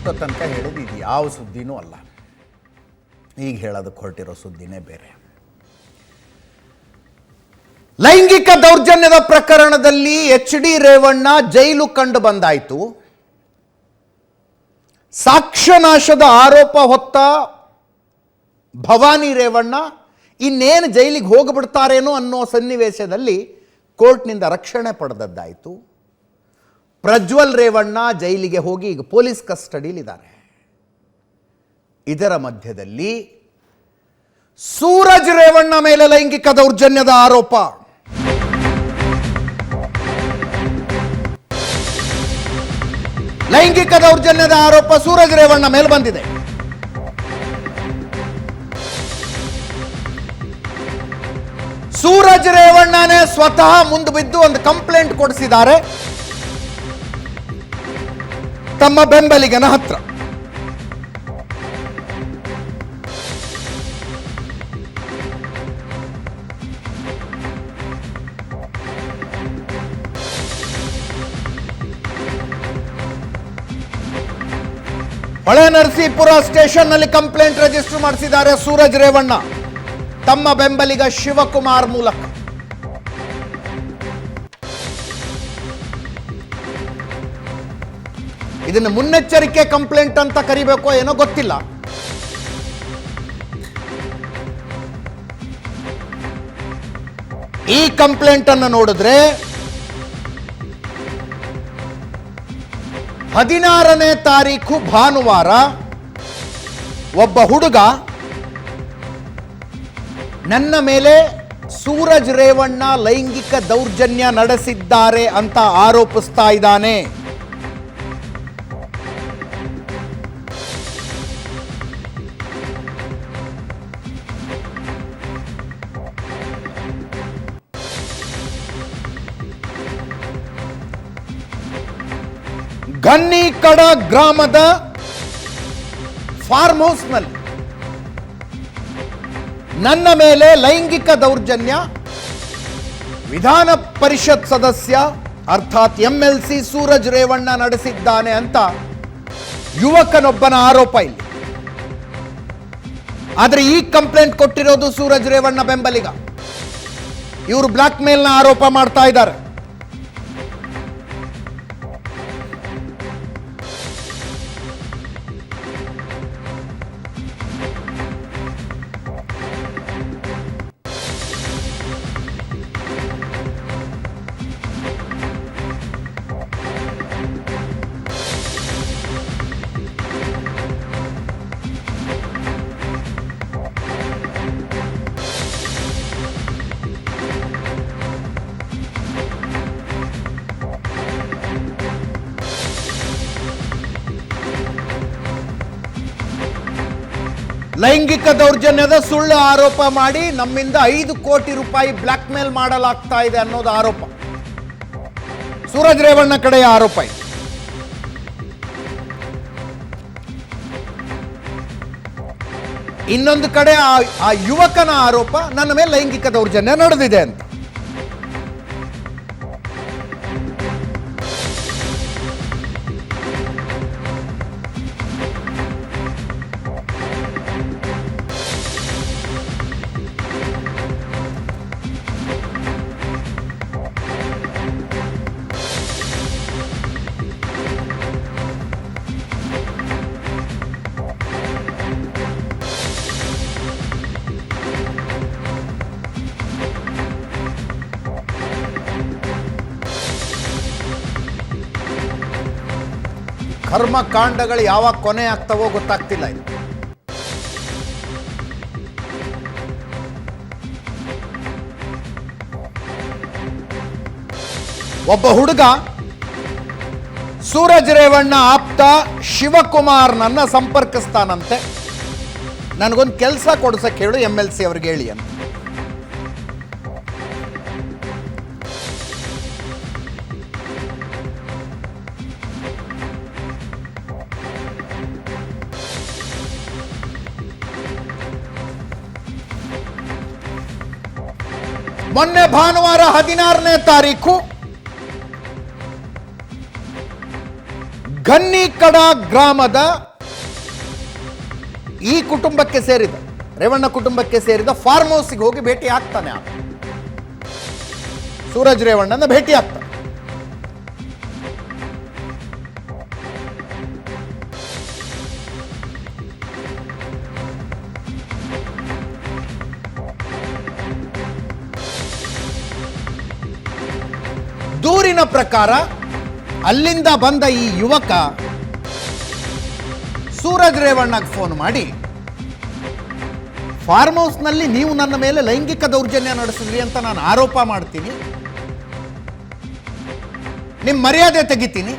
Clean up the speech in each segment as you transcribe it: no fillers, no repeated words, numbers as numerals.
ಇಷ್ಟೋ ತನಕ ಹೇಳಿದ್ದು ಇದು ಯಾವ ಸುದ್ದಿನೂ ಅಲ್ಲ. ಈಗ ಹೇಳೋದಕ್ಕೆ ಹೊರಟಿರೋ ಸುದ್ದಿನೇ ಬೇರೆ. ಲೈಂಗಿಕ ದೌರ್ಜನ್ಯದ ಪ್ರಕರಣದಲ್ಲಿ HD ರೇವಣ್ಣ ಜೈಲು ಕಂಡು ಬಂದಾಯಿತು. ಸಾಕ್ಷ್ಯನಾಶದ ಆರೋಪ ಹೊತ್ತ ಭವಾನಿ ರೇವಣ್ಣ ಇನ್ನೇನು ಜೈಲಿಗೆ ಹೋಗಿಬಿಡ್ತಾರೇನೋ ಅನ್ನೋ ಸನ್ನಿವೇಶದಲ್ಲಿ ಕೋರ್ಟ್ನಿಂದ ರಕ್ಷಣೆ ಪಡೆದದ್ದಾಯಿತು. ಪ್ರಜ್ವಲ್ ರೇವಣ್ಣ ಜೈಲಿಗೆ ಹೋಗಿ ಈಗ ಪೊಲೀಸ್ ಕಸ್ಟಡಿಲಿದ್ದಾರೆ. ಇದರ ಮಧ್ಯದಲ್ಲಿ ಸೂರಜ್ ರೇವಣ್ಣ ಮೇಲೆ ಲೈಂಗಿಕ ದೌರ್ಜನ್ಯದ ಆರೋಪ. ಲೈಂಗಿಕ ದೌರ್ಜನ್ಯದ ಆರೋಪ ಸೂರಜ್ ರೇವಣ್ಣ ಮೇಲೆ ಬಂದಿದೆ. ಸೂರಜ್ ರೇವಣ್ಣನೇ ಸ್ವತಃ ಮುಂದೆ ಬಿದ್ದು ಒಂದು ಕಂಪ್ಲೇಂಟ್ ಕೊಡಿಸಿದ್ದಾರೆ ತಮ್ಮ ಬೆಂಬಲಿಗನ ಹತ್ರ. ಹೊಳೆನರಸೀಪುರ ಸ್ಟೇಷನ್ನಲ್ಲಿ ಕಂಪ್ಲೇಂಟ್ ರಿಜಿಸ್ಟರ್ ಮಾಡಿಸಿದ್ದಾರೆ ಸೂರಜ್ ರೇವಣ್ಣ ತಮ್ಮ ಬೆಂಬಲಿಗ ಶಿವಕುಮಾರ್ ಮೂಲಕ. ಇದನ್ನು ಮುನ್ನೆಚ್ಚರಿಕೆ ಕಂಪ್ಲೇಂಟ್ ಅಂತ ಕರಿಬೇಕೋ ಏನೋ ಗೊತ್ತಿಲ್ಲ. ಈ ಕಂಪ್ಲೇಂಟ್ ಅನ್ನು ನೋಡಿದ್ರೆ 16ನೇ ತಾರೀಕು ಭಾನುವಾರ ಒಬ್ಬ ಹುಡುಗ ನನ್ನ ಮೇಲೆ ಸೂರಜ್ ರೇವಣ್ಣ ಲೈಂಗಿಕ ದೌರ್ಜನ್ಯ ನಡೆಸಿದ್ದಾರೆ ಅಂತ ಆರೋಪಿಸ್ತಾ ಇದ್ದಾನೆ. ಗನ್ನಿಕಡ ಗ್ರಾಮದ ಫಾರ್ಮ್ ಹೌಸ್ನಲ್ಲಿ ನನ್ನ ಮೇಲೆ ಲೈಂಗಿಕ ದೌರ್ಜನ್ಯ ವಿಧಾನ ಪರಿಷತ್ ಸದಸ್ಯ ಅರ್ಥಾತ್ MLC ಸೂರಜ್ ರೇವಣ್ಣ ನಡೆಸಿದ್ದಾನೆ ಅಂತ ಯುವಕನೊಬ್ಬನ ಆರೋಪ ಇಲ್ಲಿ. ಆದರೆ ಈ ಕಂಪ್ಲೇಂಟ್ ಕೊಟ್ಟಿರೋದು ಸೂರಜ್ ರೇವಣ್ಣ ಬೆಂಬಲಿಗ. ಇವರು ಬ್ಲಾಕ್ ಮೇಲ್ನ ಆರೋಪ ಮಾಡ್ತಾ ಇದ್ದಾರೆ. ಲೈಂಗಿಕ ದೌರ್ಜನ್ಯದ ಸುಳ್ಳು ಆರೋಪ ಮಾಡಿ ನಮ್ಮಿಂದ 5 ಕೋಟಿ ರೂಪಾಯಿ ಬ್ಲಾಕ್ ಮೇಲ್ ಮಾಡಲಾಗ್ತಾ ಇದೆ ಅನ್ನೋದು ಆರೋಪ. ಸೂರಜ್ ರೇವಣ್ಣ ಕಡೆಯ ಆರೋಪ ಇದೆ. ಇನ್ನೊಂದು ಕಡೆ ಆ ಯುವಕನ ಆರೋಪ ನನ್ನ ಮೇಲೆ ಲೈಂಗಿಕ ದೌರ್ಜನ್ಯ ನಡೆದಿದೆ ಅಂತ. ಕರ್ಮಕಾಂಡಗಳು ಯಾವಾಗ ಕೊನೆ ಆಗ್ತಾವೋ ಗೊತ್ತಾಗ್ತಿಲ್ಲ. ಇದು ಒಬ್ಬ ಹುಡುಗ ಸೂರಜ್ ರೇವಣ್ಣ ಆಪ್ತ ಶಿವಕುಮಾರ್ ನನ್ನ ಸಂಪರ್ಕಿಸ್ತಾನಂತೆ. ನನಗೊಂದು ಕೆಲಸ ಕೊಡಿಸಕ್ಕೆ ಹೇಳು MLC ಅವ್ರಿಗೆ ಹೇಳಿ ಅಂತ. ಮೊನ್ನೆ ಭಾನುವಾರ 16ನೇ ತಾರೀಕು ಗನ್ನಿಕಡ ಗ್ರಾಮದ ಈ ಕುಟುಂಬಕ್ಕೆ ಸೇರಿದ ರೇವಣ್ಣ ಕುಟುಂಬಕ್ಕೆ ಸೇರಿದ ಫಾರ್ಮ್ ಹೌಸ್ಗೆ ಹೋಗಿ ಭೇಟಿ ಆಗ್ತಾನೆ. ಸೂರಜ್ ರೇವಣ್ಣನ ಭೇಟಿ ಆಗ್ತಾನೆ. ದೂರಿನ ಪ್ರಕಾರ ಅಲ್ಲಿಂದ ಬಂದ ಈ ಯುವಕ ಸೂರಜ್ ರೇವಣ್ಣಗೆ ಫೋನ್ ಮಾಡಿ, ಫಾರ್ಮ್ ಹೌಸ್ನಲ್ಲಿ ನೀವು ನನ್ನ ಮೇಲೆ ಲೈಂಗಿಕ ದೌರ್ಜನ್ಯ ನಡೆಸಿದ್ರಿ ಅಂತ ನಾನು ಆರೋಪ ಮಾಡ್ತೀನಿ, ನಿಮ್ಮ ಮರ್ಯಾದೆ ತೆಗಿತೀನಿ,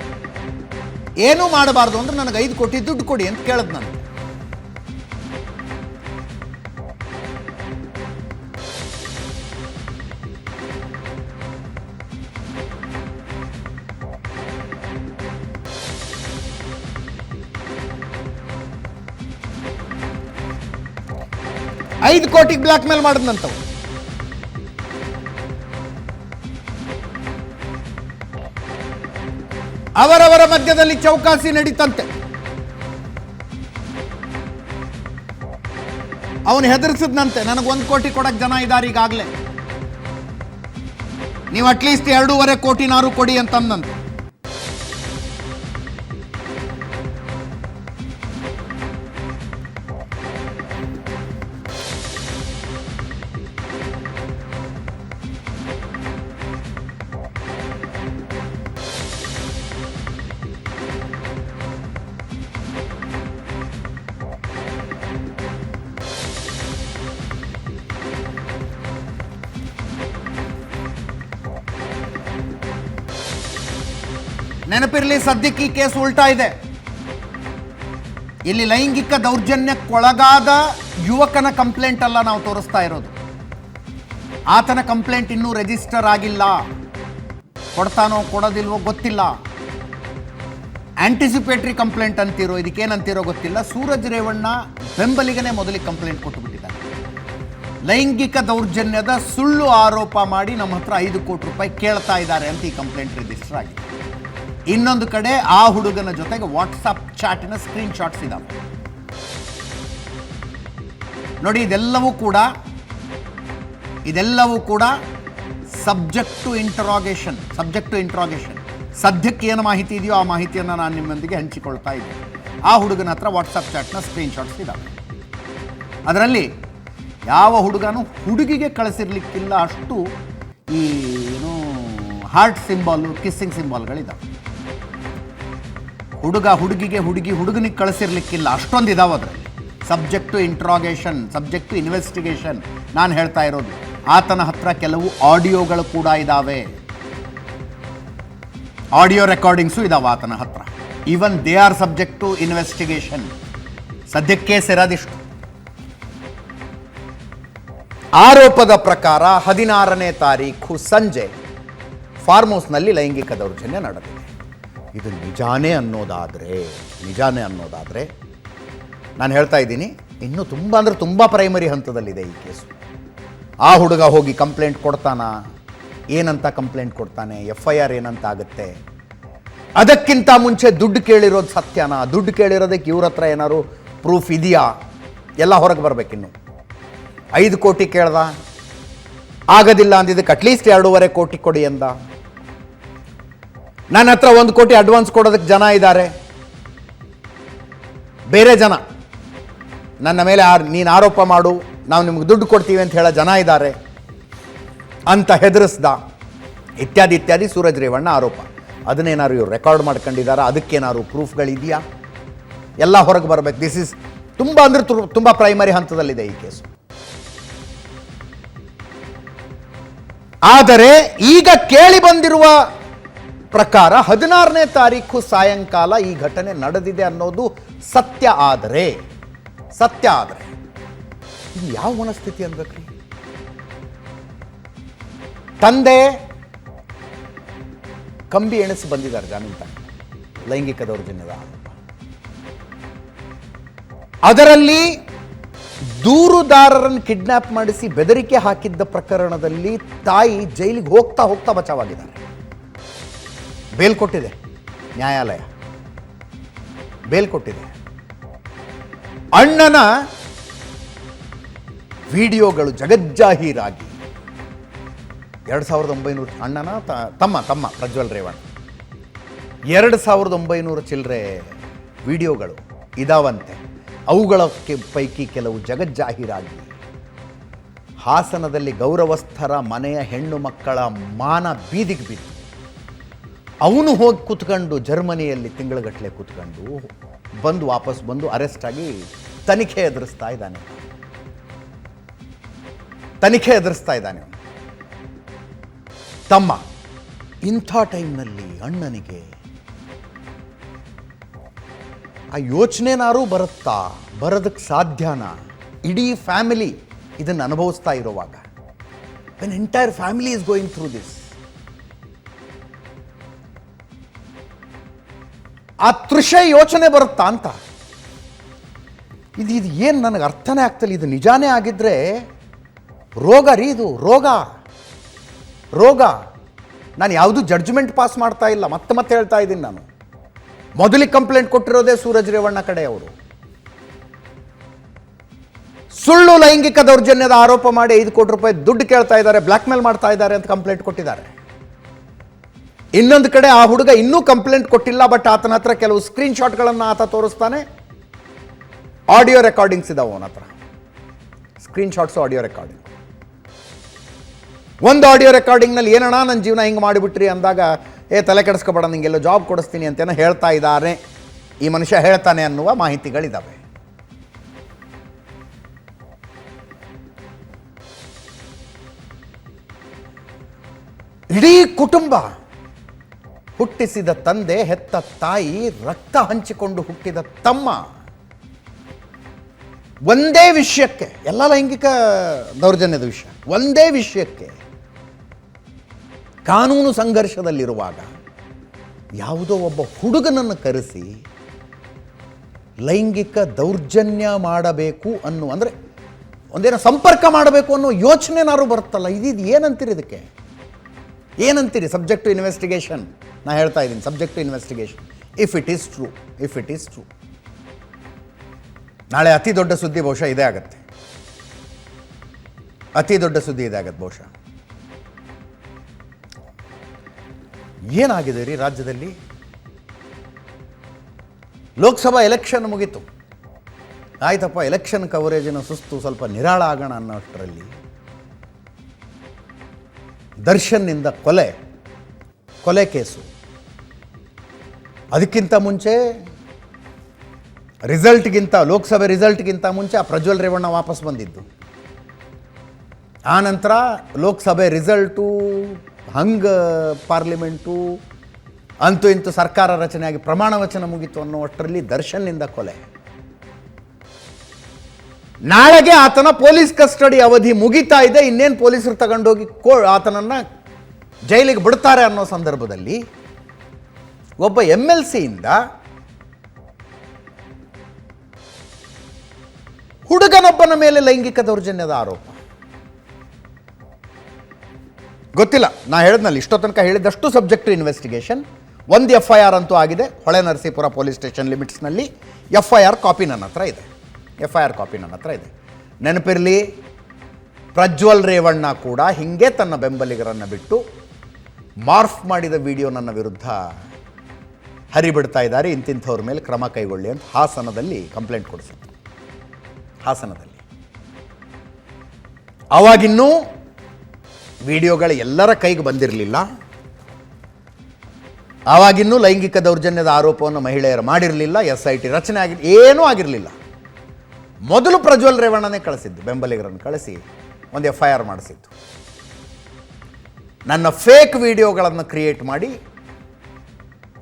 ಏನೂ ಮಾಡಬಾರ್ದು ಅಂದ್ರೆ ನನಗೆ 5 ಕೋಟಿ ದುಡ್ಡು ಕೊಡಿ ಅಂತ ಕೇಳದ್ ನಾನು. $5 ಕೋಟಿಗೆ ಬ್ಲಾಕ್ ಮೇಲ್ ಮಾಡಿದ್ನಂತವು. ಅವರವರ ಮಧ್ಯದಲ್ಲಿ ಚೌಕಾಸಿ ನಡೀತಂತೆ. ಅವನು ಹೆದರ್ಸಿದ್ನಂತೆ, ನನಗೆ 1 ಕೋಟಿ ಕೊಡಕ್ ಜನ ಇದ್ದಾರೆ ಈಗಾಗಲೇ, ನೀವು ಅಟ್ಲೀಸ್ಟ್ 2.5 ಕೋಟಿನಾರು ಕೊಡಿ ಅಂತಂದಂತೆ. ನೆನಪಿರಲಿ, ಸದ್ಯಕ್ಕೆ ಈ ಕೇಸ್ ಉಲ್ಟಾ ಇದೆ. ಇಲ್ಲಿ ಲೈಂಗಿಕ ದೌರ್ಜನ್ಯಕ್ಕೊಳಗಾದ ಯುವಕನ ಕಂಪ್ಲೇಂಟ್ ಅಲ್ಲ ನಾವು ತೋರಿಸ್ತಾ ಇರೋದು. ಆತನ ಕಂಪ್ಲೇಂಟ್ ಇನ್ನೂ ರಿಜಿಸ್ಟರ್ ಆಗಿಲ್ಲ. ಕೊಡ್ತಾನೋ ಕೊಡೋದಿಲ್ವೋ ಗೊತ್ತಿಲ್ಲ. ಆಂಟಿಸಿಪೇಟರಿ ಕಂಪ್ಲೇಂಟ್ ಅಂತಿರೋ, ಇದಕ್ಕೇನಂತಿರೋ ಗೊತ್ತಿಲ್ಲ. ಸೂರಜ್ ರೇವಣ್ಣ ಬೆಂಬಲಿಗನೇ ಮೊದಲಿಗೆ ಕಂಪ್ಲೇಂಟ್ ಕೊಟ್ಟುಬಿಟ್ಟಿದ್ದಾನೆ. ಲೈಂಗಿಕ ದೌರ್ಜನ್ಯದ ಸುಳ್ಳು ಆರೋಪ ಮಾಡಿ ನಮ್ಮ ಹತ್ರ 5 ಕೋಟಿ ರೂಪಾಯಿ ಕೇಳ್ತಾ ಇದ್ದಾರೆ ಅಂತ ಈ ಕಂಪ್ಲೇಂಟ್ ರಿಜಿಸ್ಟರ್ ಆಗಿದೆ. ಇನ್ನೊಂದು ಕಡೆ ಆ ಹುಡುಗನ ಜೊತೆಗೆ ವಾಟ್ಸಾಪ್ ಚಾಟಿನ ಸ್ಕ್ರೀನ್ ಶಾಟ್ಸ್ ಇದಾವೆ ನೋಡಿ. ಇದೆಲ್ಲವೂ ಕೂಡ ಸಬ್ಜೆಕ್ಟ್ ಟು ಇಂಟರಾಗೇಷನ್. ಸದ್ಯಕ್ಕೆ ಏನು ಮಾಹಿತಿ ಇದೆಯೋ ಆ ಮಾಹಿತಿಯನ್ನು ನಾನು ನಿಮ್ಮೊಂದಿಗೆ ಹಂಚಿಕೊಳ್ತಾ ಇದ್ದೀನಿ. ಆ ಹುಡುಗನ ಹತ್ರ ವಾಟ್ಸಪ್ ಚಾಟ್ನ ಸ್ಕ್ರೀನ್ ಶಾಟ್ಸ್ ಇದಾವೆ. ಅದರಲ್ಲಿ ಯಾವ ಹುಡುಗನೂ ಹುಡುಗಿಗೆ ಕಳಿಸಿರ್ಲಿಕ್ಕಿಲ್ಲ ಅಷ್ಟು ಈ ಏನು ಹಾರ್ಟ್ ಸಿಂಬಾಲು, ಕಿಸ್ಸಿಂಗ್ ಸಿಂಬಾಲ್ಗಳಿದ್ದಾವೆ. ಹುಡುಗ ಹುಡುಗಿಗೆ, ಹುಡುಗಿ ಹುಡುಗನಿಗೆ ಕಳಿಸಿರ್ಲಿಕ್ಕಿಲ್ಲ ಅಷ್ಟೊಂದು ಇದಾವೆ ಅದರಲ್ಲಿ. Subject to interrogation, subject to investigation ನಾನು ಹೇಳ್ತಾ ಇರೋದು. ಆತನ ಹತ್ರ ಕೆಲವು ಆಡಿಯೋಗಳು ಕೂಡ ಇದ್ದಾವೆ, ಆಡಿಯೋ ರೆಕಾರ್ಡಿಂಗ್ಸು ಇದಾವೆ ಆತನ ಹತ್ರ. Even they are subject to investigation. ಸದ್ಯಕ್ಕೆ ಸೇರೋದಿಷ್ಟು. ಆರೋಪದ ಪ್ರಕಾರ 16ನೇ ತಾರೀಖು ಸಂಜೆ ಫಾರ್ಮ್ ಹೌಸ್ನಲ್ಲಿ ಲೈಂಗಿಕ ದೌರ್ಜನ್ಯ ನಡೆದಿದೆ. ಇದು ನಿಜಾನೇ ಅನ್ನೋದಾದರೆ ನಾನು ಹೇಳ್ತಾ ಇದ್ದೀನಿ, ಇನ್ನೂ ತುಂಬ ಪ್ರೈಮರಿ ಹಂತದಲ್ಲಿದೆ ಈ ಕೇಸು. ಆ ಹುಡುಗ ಹೋಗಿ ಕಂಪ್ಲೇಂಟ್ ಕೊಡ್ತಾನಾ, ಏನಂತ ಕಂಪ್ಲೇಂಟ್ ಕೊಡ್ತಾನೆ, FIR ಏನಂತ ಆಗುತ್ತೆ, ಅದಕ್ಕಿಂತ ಮುಂಚೆ ದುಡ್ಡು ಕೇಳಿರೋದು ಸತ್ಯನಾ, ದುಡ್ಡು ಕೇಳಿರೋದಕ್ಕೆ ಇವ್ರ ಹತ್ರ ಏನಾದ್ರು ಪ್ರೂಫ್ ಇದೆಯಾ, ಎಲ್ಲ ಹೊರಗೆ ಬರಬೇಕಿನ್ನು. 5 ಕೋಟಿ ಕೇಳ್ದ, ಆಗೋದಿಲ್ಲ ಅಂದಿದ್ದಕ್ಕೆ ಅಟ್ಲೀಸ್ಟ್ 2.5 ಕೋಟಿ ಕೊಡಿ ಅಂದ. ನನ್ನ ಹತ್ರ 1 ಕೋಟಿ ಅಡ್ವಾನ್ಸ್ ಕೊಡೋದಕ್ಕೆ ಜನ ಇದ್ದಾರೆ, ಬೇರೆ ಜನ ನನ್ನ ಮೇಲೆ ನೀನು ಆರೋಪ ಮಾಡು, ನಾವು ನಿಮ್ಗೆ ದುಡ್ಡು ಕೊಡ್ತೀವಿ ಅಂತ ಹೇಳೋ ಜನ ಇದ್ದಾರೆ ಅಂತ ಹೆದರಿಸ್ದ, ಇತ್ಯಾದಿ ಸೂರಜ್ ರೇವಣ್ಣ ಆರೋಪ. ಅದನ್ನೇನಾದ್ರು ಇವ್ರು ರೆಕಾರ್ಡ್ ಮಾಡ್ಕೊಂಡಿದ್ದಾರೆ, ಅದಕ್ಕೇನಾದ್ರು ಪ್ರೂಫ್ಗಳಿದೆಯಾ, ಎಲ್ಲ ಹೊರಗೆ ಬರಬೇಕು. ದಿಸ್ ಇಸ್ ತುಂಬ ಪ್ರೈಮರಿ ಹಂತದಲ್ಲಿದೆ ಈ ಕೇಸು. ಆದರೆ ಈಗ ಕೇಳಿ ಬಂದಿರುವ ಪ್ರಕಾರ 16ನೇ ತಾರೀಖು ಸಾಯಂಕಾಲ ಈ ಘಟನೆ ನಡೆದಿದೆ ಅನ್ನೋದು ಸತ್ಯ ಆದರೆ ಇದು ಯಾವ ಮನಸ್ಥಿತಿ ಅನ್ಬೇಕ್ರಿ? ತಂದೆ ಕಂಬಿ ಎಣಿಸಿ ಬಂದಿದ್ದಾರೆ ಜಾಮೀನು ತಗೊಂಡು, ಲೈಂಗಿಕ ದೌರ್ಜನ್ಯದ ಆರೋಪ. ಅದರಲ್ಲಿ ದೂರುದಾರರನ್ನು ಕಿಡ್ನಾಪ್ ಮಾಡಿಸಿ ಬೆದರಿಕೆ ಹಾಕಿದ್ದ ಪ್ರಕರಣದಲ್ಲಿ ತಾಯಿ ಜೈಲಿಗೆ ಹೋಗ್ತಾ ಬಚಾವಾಗಿದ್ದಾರೆ. ಬೇಲ್ ಕೊಟ್ಟಿದೆ ನ್ಯಾಯಾಲಯ. ಬೇಲ್ ಕೊಟ್ಟಿದೆ. ಅಣ್ಣನ ವಿಡಿಯೋಗಳು ಜಗಜ್ಜಾಹೀರಾಗಿ 2900 ಅಣ್ಣನ ತಮ್ಮ ಪ್ರಜ್ವಲ್ ರೇವಣ್ಣ 2900 ಚಿಲ್ಲರೆ ವಿಡಿಯೋಗಳು ಇದಾವಂತೆ. ಅವುಗಳ ಪೈಕಿ ಕೆಲವು ಜಗಜ್ಜಾಹೀರಾಗಿ ಹಾಸನದಲ್ಲಿ ಗೌರವಸ್ಥರ ಮನೆಯ ಹೆಣ್ಣು ಮಕ್ಕಳ ಮಾನ ಬೀದಿಗೆ ಬಿದ್ದು ಅವನು ಹೋಗಿ ಕೂತ್ಕೊಂಡು ಜರ್ಮನಿಯಲ್ಲಿ ತಿಂಗಳಗಟ್ಟಲೆ ಕೂತ್ಕೊಂಡು ವಾಪಸ್ ಬಂದು ಅರೆಸ್ಟ್ ಆಗಿ ತನಿಖೆ ಎದುರಿಸ್ತಾ ಇದ್ದಾನೆ. ತಮ್ಮ ಇಂಥ ಟೈಮ್ನಲ್ಲಿ ಅಣ್ಣನಿಗೆ ಆ ಯೋಚನೆನಾರು ಬರೋದಕ್ಕೆ ಸಾಧ್ಯನಾ? ಇಡೀ ಫ್ಯಾಮಿಲಿ ಇದನ್ನು ಅನುಭವಿಸ್ತಾ ಇರುವಾಗ, an entire family is going through this. ಆ ತೃಷೆ ಯೋಚನೆ ಬರುತ್ತಾ ಅಂತ ಇದು ಏನು ನನಗೆ ಅರ್ಥನೇ ಆಗ್ತಿಲ್ಲ. ಇದು ನಿಜಾನೇ ಆಗಿದ್ರೆ ರೋಗ ರೀ, ಇದು ರೋಗ. ನಾನು ಯಾವುದು ಜಡ್ಜ್ಮೆಂಟ್ ಪಾಸ್ ಮಾಡ್ತಾ ಇಲ್ಲ, ಮತ್ತೆ ಹೇಳ್ತಾ ಇದ್ದೀನಿ. ನಾನು ಮೊದಲಿಗೆ ಕಂಪ್ಲೇಂಟ್ ಕೊಟ್ಟಿರೋದೇ ಸೂರಜ್ ರೇವಣ್ಣ ಕಡೆ. ಅವರು ಸುಳ್ಳು ಲೈಂಗಿಕ ದೌರ್ಜನ್ಯದ ಆರೋಪ ಮಾಡಿ 5 ಕೋಟಿ ರೂಪಾಯಿ ದುಡ್ಡು ಕೇಳ್ತಾ ಇದ್ದಾರೆ, ಬ್ಲ್ಯಾಕ್ ಮೇಲ್ ಮಾಡ್ತಾ ಇದ್ದಾರೆ ಅಂತ ಕಂಪ್ಲೇಂಟ್ ಕೊಟ್ಟಿದ್ದಾರೆ. ಇನ್ನೊಂದು ಕಡೆ ಆ ಹುಡುಗ ಇನ್ನೂ ಕಂಪ್ಲೇಂಟ್ ಕೊಟ್ಟಿಲ್ಲ, ಬಟ್ ಆತನ ಹತ್ರ ಕೆಲವು ಸ್ಕ್ರೀನ್ ಶಾಟ್ಗಳನ್ನು ಆತ ತೋರಿಸ್ತಾನೆ. ಆಡಿಯೋ ರೆಕಾರ್ಡಿಂಗ್ಸ್ ಇದಾವೆ ಅವನ ಹತ್ರ, ಸ್ಕ್ರೀನ್ ಶಾಟ್ಸು ಆಡಿಯೋ ರೆಕಾರ್ಡಿಂಗ್. ಒಂದು ಆಡಿಯೋ ರೆಕಾರ್ಡಿಂಗ್ನಲ್ಲಿ ಏನಣ್ಣ ನನ್ನ ಜೀವನ ಹಿಂಗೆ ಮಾಡಿಬಿಟ್ರಿ ಅಂದಾಗ, ತಲೆ ಕೆಡಿಸ್ಕೊಬೇಡ, ನಿಂಗೆಲ್ಲೋ ಜಾಬ್ ಕೊಡಿಸ್ತೀನಿ ಅಂತೇನೋ ಹೇಳ್ತಾ ಇದ್ದಾರೆ, ಈ ಮನುಷ್ಯ ಹೇಳ್ತಾನೆ ಅನ್ನುವ ಮಾಹಿತಿಗಳಿದ್ದಾವೆ. ಇಡೀ ಕುಟುಂಬ, ಹುಟ್ಟಿಸಿದ ತಂದೆ, ಹೆತ್ತ ತಾಯಿ, ರಕ್ತ ಹಂಚಿಕೊಂಡು ಹುಟ್ಟಿದ ತಮ್ಮ, ಒಂದೇ ವಿಷಯಕ್ಕೆ, ಎಲ್ಲ ಲೈಂಗಿಕ ದೌರ್ಜನ್ಯದ ವಿಷಯ, ಒಂದೇ ವಿಷಯಕ್ಕೆ ಕಾನೂನು ಸಂಘರ್ಷದಲ್ಲಿರುವಾಗ ಯಾವುದೋ ಒಬ್ಬ ಹುಡುಗನನ್ನು ಕರೆಸಿ ಲೈಂಗಿಕ ದೌರ್ಜನ್ಯ ಮಾಡಬೇಕು ಅಂದರೆ ಒಂದೇನೋ ಸಂಪರ್ಕ ಮಾಡಬೇಕು ಅನ್ನೋ ಯೋಚನೆನಾರು ಬರುತ್ತಲ್ಲ. ಇದು ಏನಂತೀರಿ? ಇದಕ್ಕೆ ಏನಂತೀರಿ? Subject to investigation. ನಾನು ಹೇಳ್ತಾ ಇದ್ದೀನಿ, subject to investigation. If it is true. ನಾಳೆ ಅತಿ ದೊಡ್ಡ ಸುದ್ದಿ ಬಹುಶಃ ಇದೇ ಆಗುತ್ತೆ. ಬಹುಶಃ. ಏನಾಗಿದೆ ರೀ ರಾಜ್ಯದಲ್ಲಿ? ಲೋಕಸಭಾ ಎಲೆಕ್ಷನ್ ಮುಗೀತು, ಆಯ್ತಪ್ಪ, ಎಲೆಕ್ಷನ್ ಕವರೇಜಿನ ಸುಸ್ತು ಸ್ವಲ್ಪ ನಿರಾಳ ಆಗೋಣ ಅನ್ನೋಷ್ಟರಲ್ಲಿ ದರ್ಶನ್ನಿಂದ ಕೊಲೆ ಕೇಸು. ಅದಕ್ಕಿಂತ ಮುಂಚೆ ಲೋಕಸಭೆ ರಿಸಲ್ಟ್ಗಿಂತ ಮುಂಚೆ ಆ ಪ್ರಜ್ವಲ್ ರೇವಣ್ಣ ವಾಪಸ್ ಬಂದಿದ್ದು. ಆ ನಂತರ ಲೋಕಸಭೆ ರಿಸಲ್ಟು, ಪಾರ್ಲಿಮೆಂಟು, ಅಂತೂ ಇಂತೂ ಸರ್ಕಾರ ರಚನೆಯಾಗಿ ಪ್ರಮಾಣ ವಚನ ಮುಗಿತು ಅನ್ನುವಷ್ಟರಲ್ಲಿ ದರ್ಶನ್ನಿಂದ ಕೊಲೆ. ನಾಳೆಗೆ ಆತನ ಪೊಲೀಸ್ ಕಸ್ಟಡಿ ಅವಧಿ ಮುಗಿತಾ ಇದೆ. ಇನ್ನೇನು ಪೊಲೀಸರು ತಗೊಂಡೋಗಿ ಆತನನ್ನು ಜೈಲಿಗೆ ಬಿಡ್ತಾರೆ ಅನ್ನೋ ಸಂದರ್ಭದಲ್ಲಿ ಒಬ್ಬ MLC ಇಂದ ಹುಡುಗನೊಬ್ಬನ ಮೇಲೆ ಲೈಂಗಿಕ ದೌರ್ಜನ್ಯದ ಆರೋಪ. ಗೊತ್ತಿಲ್ಲ, ನಾ ಹೇಳಿದ್ನಲ್ಲಿ ಇಷ್ಟೋ ತನಕ ಹೇಳಿದಷ್ಟು ಸಬ್ಜೆಕ್ಟ್ ಟು ಇನ್ವೆಸ್ಟಿಗೇಷನ್. ಒಂದು FIR ಅಂತೂ ಆಗಿದೆ, ಹೊಳೆ ನರಸೀಪುರ ಪೊಲೀಸ್ ಸ್ಟೇಷನ್ ಲಿಮಿಟ್ಸ್ನಲ್ಲಿ. FIR ಕಾಪಿ ನನ್ನ ಹತ್ರ ಇದೆ. ನೆನಪಿರಲಿ, ಪ್ರಜ್ವಲ್ ರೇವಣ್ಣ ಕೂಡ ಹಿಂಗೆ ತನ್ನ ಬೆಂಬಲಿಗರನ್ನು ಬಿಟ್ಟು ಮಾರ್ಫ್ ಮಾಡಿದ ವಿಡಿಯೋ ನನ್ನ ವಿರುದ್ಧ ಹರಿಬಿಡ್ತಾ ಇದ್ದಾರೆ, ಇಂತಿಂಥವ್ರ ಮೇಲೆ ಕ್ರಮ ಕೈಗೊಳ್ಳಿ ಅಂತ ಹಾಸನದಲ್ಲಿ ಕಂಪ್ಲೇಂಟ್ ಕೊಡಿಸಿದ್ರು. ಹಾಸನದಲ್ಲಿ ಆವಾಗಿನ್ನೂ ವಿಡಿಯೋಗಳು ಎಲ್ಲರ ಕೈಗೆ ಬಂದಿರಲಿಲ್ಲ. ಆವಾಗಿನ್ನೂ ಲೈಂಗಿಕ ದೌರ್ಜನ್ಯದ ಆರೋಪವನ್ನು ಮಹಿಳೆಯರು ಮಾಡಿರಲಿಲ್ಲ. SIT ರಚನೆ ಏನೂ ಆಗಿರಲಿಲ್ಲ. ಮೊದಲು ಪ್ರಜ್ವಲ್ ರೇವಣ್ಣನೇ ಕಳಿಸಿದ್ದು, ಬೆಂಬಲಿಗರನ್ನು ಕಳಿಸಿ ಒಂದು FIR ಮಾಡಿಸಿದ್ದು. ನನ್ನ ಫೇಕ್ ವಿಡಿಯೋಗಳನ್ನು ಕ್ರಿಯೇಟ್ ಮಾಡಿ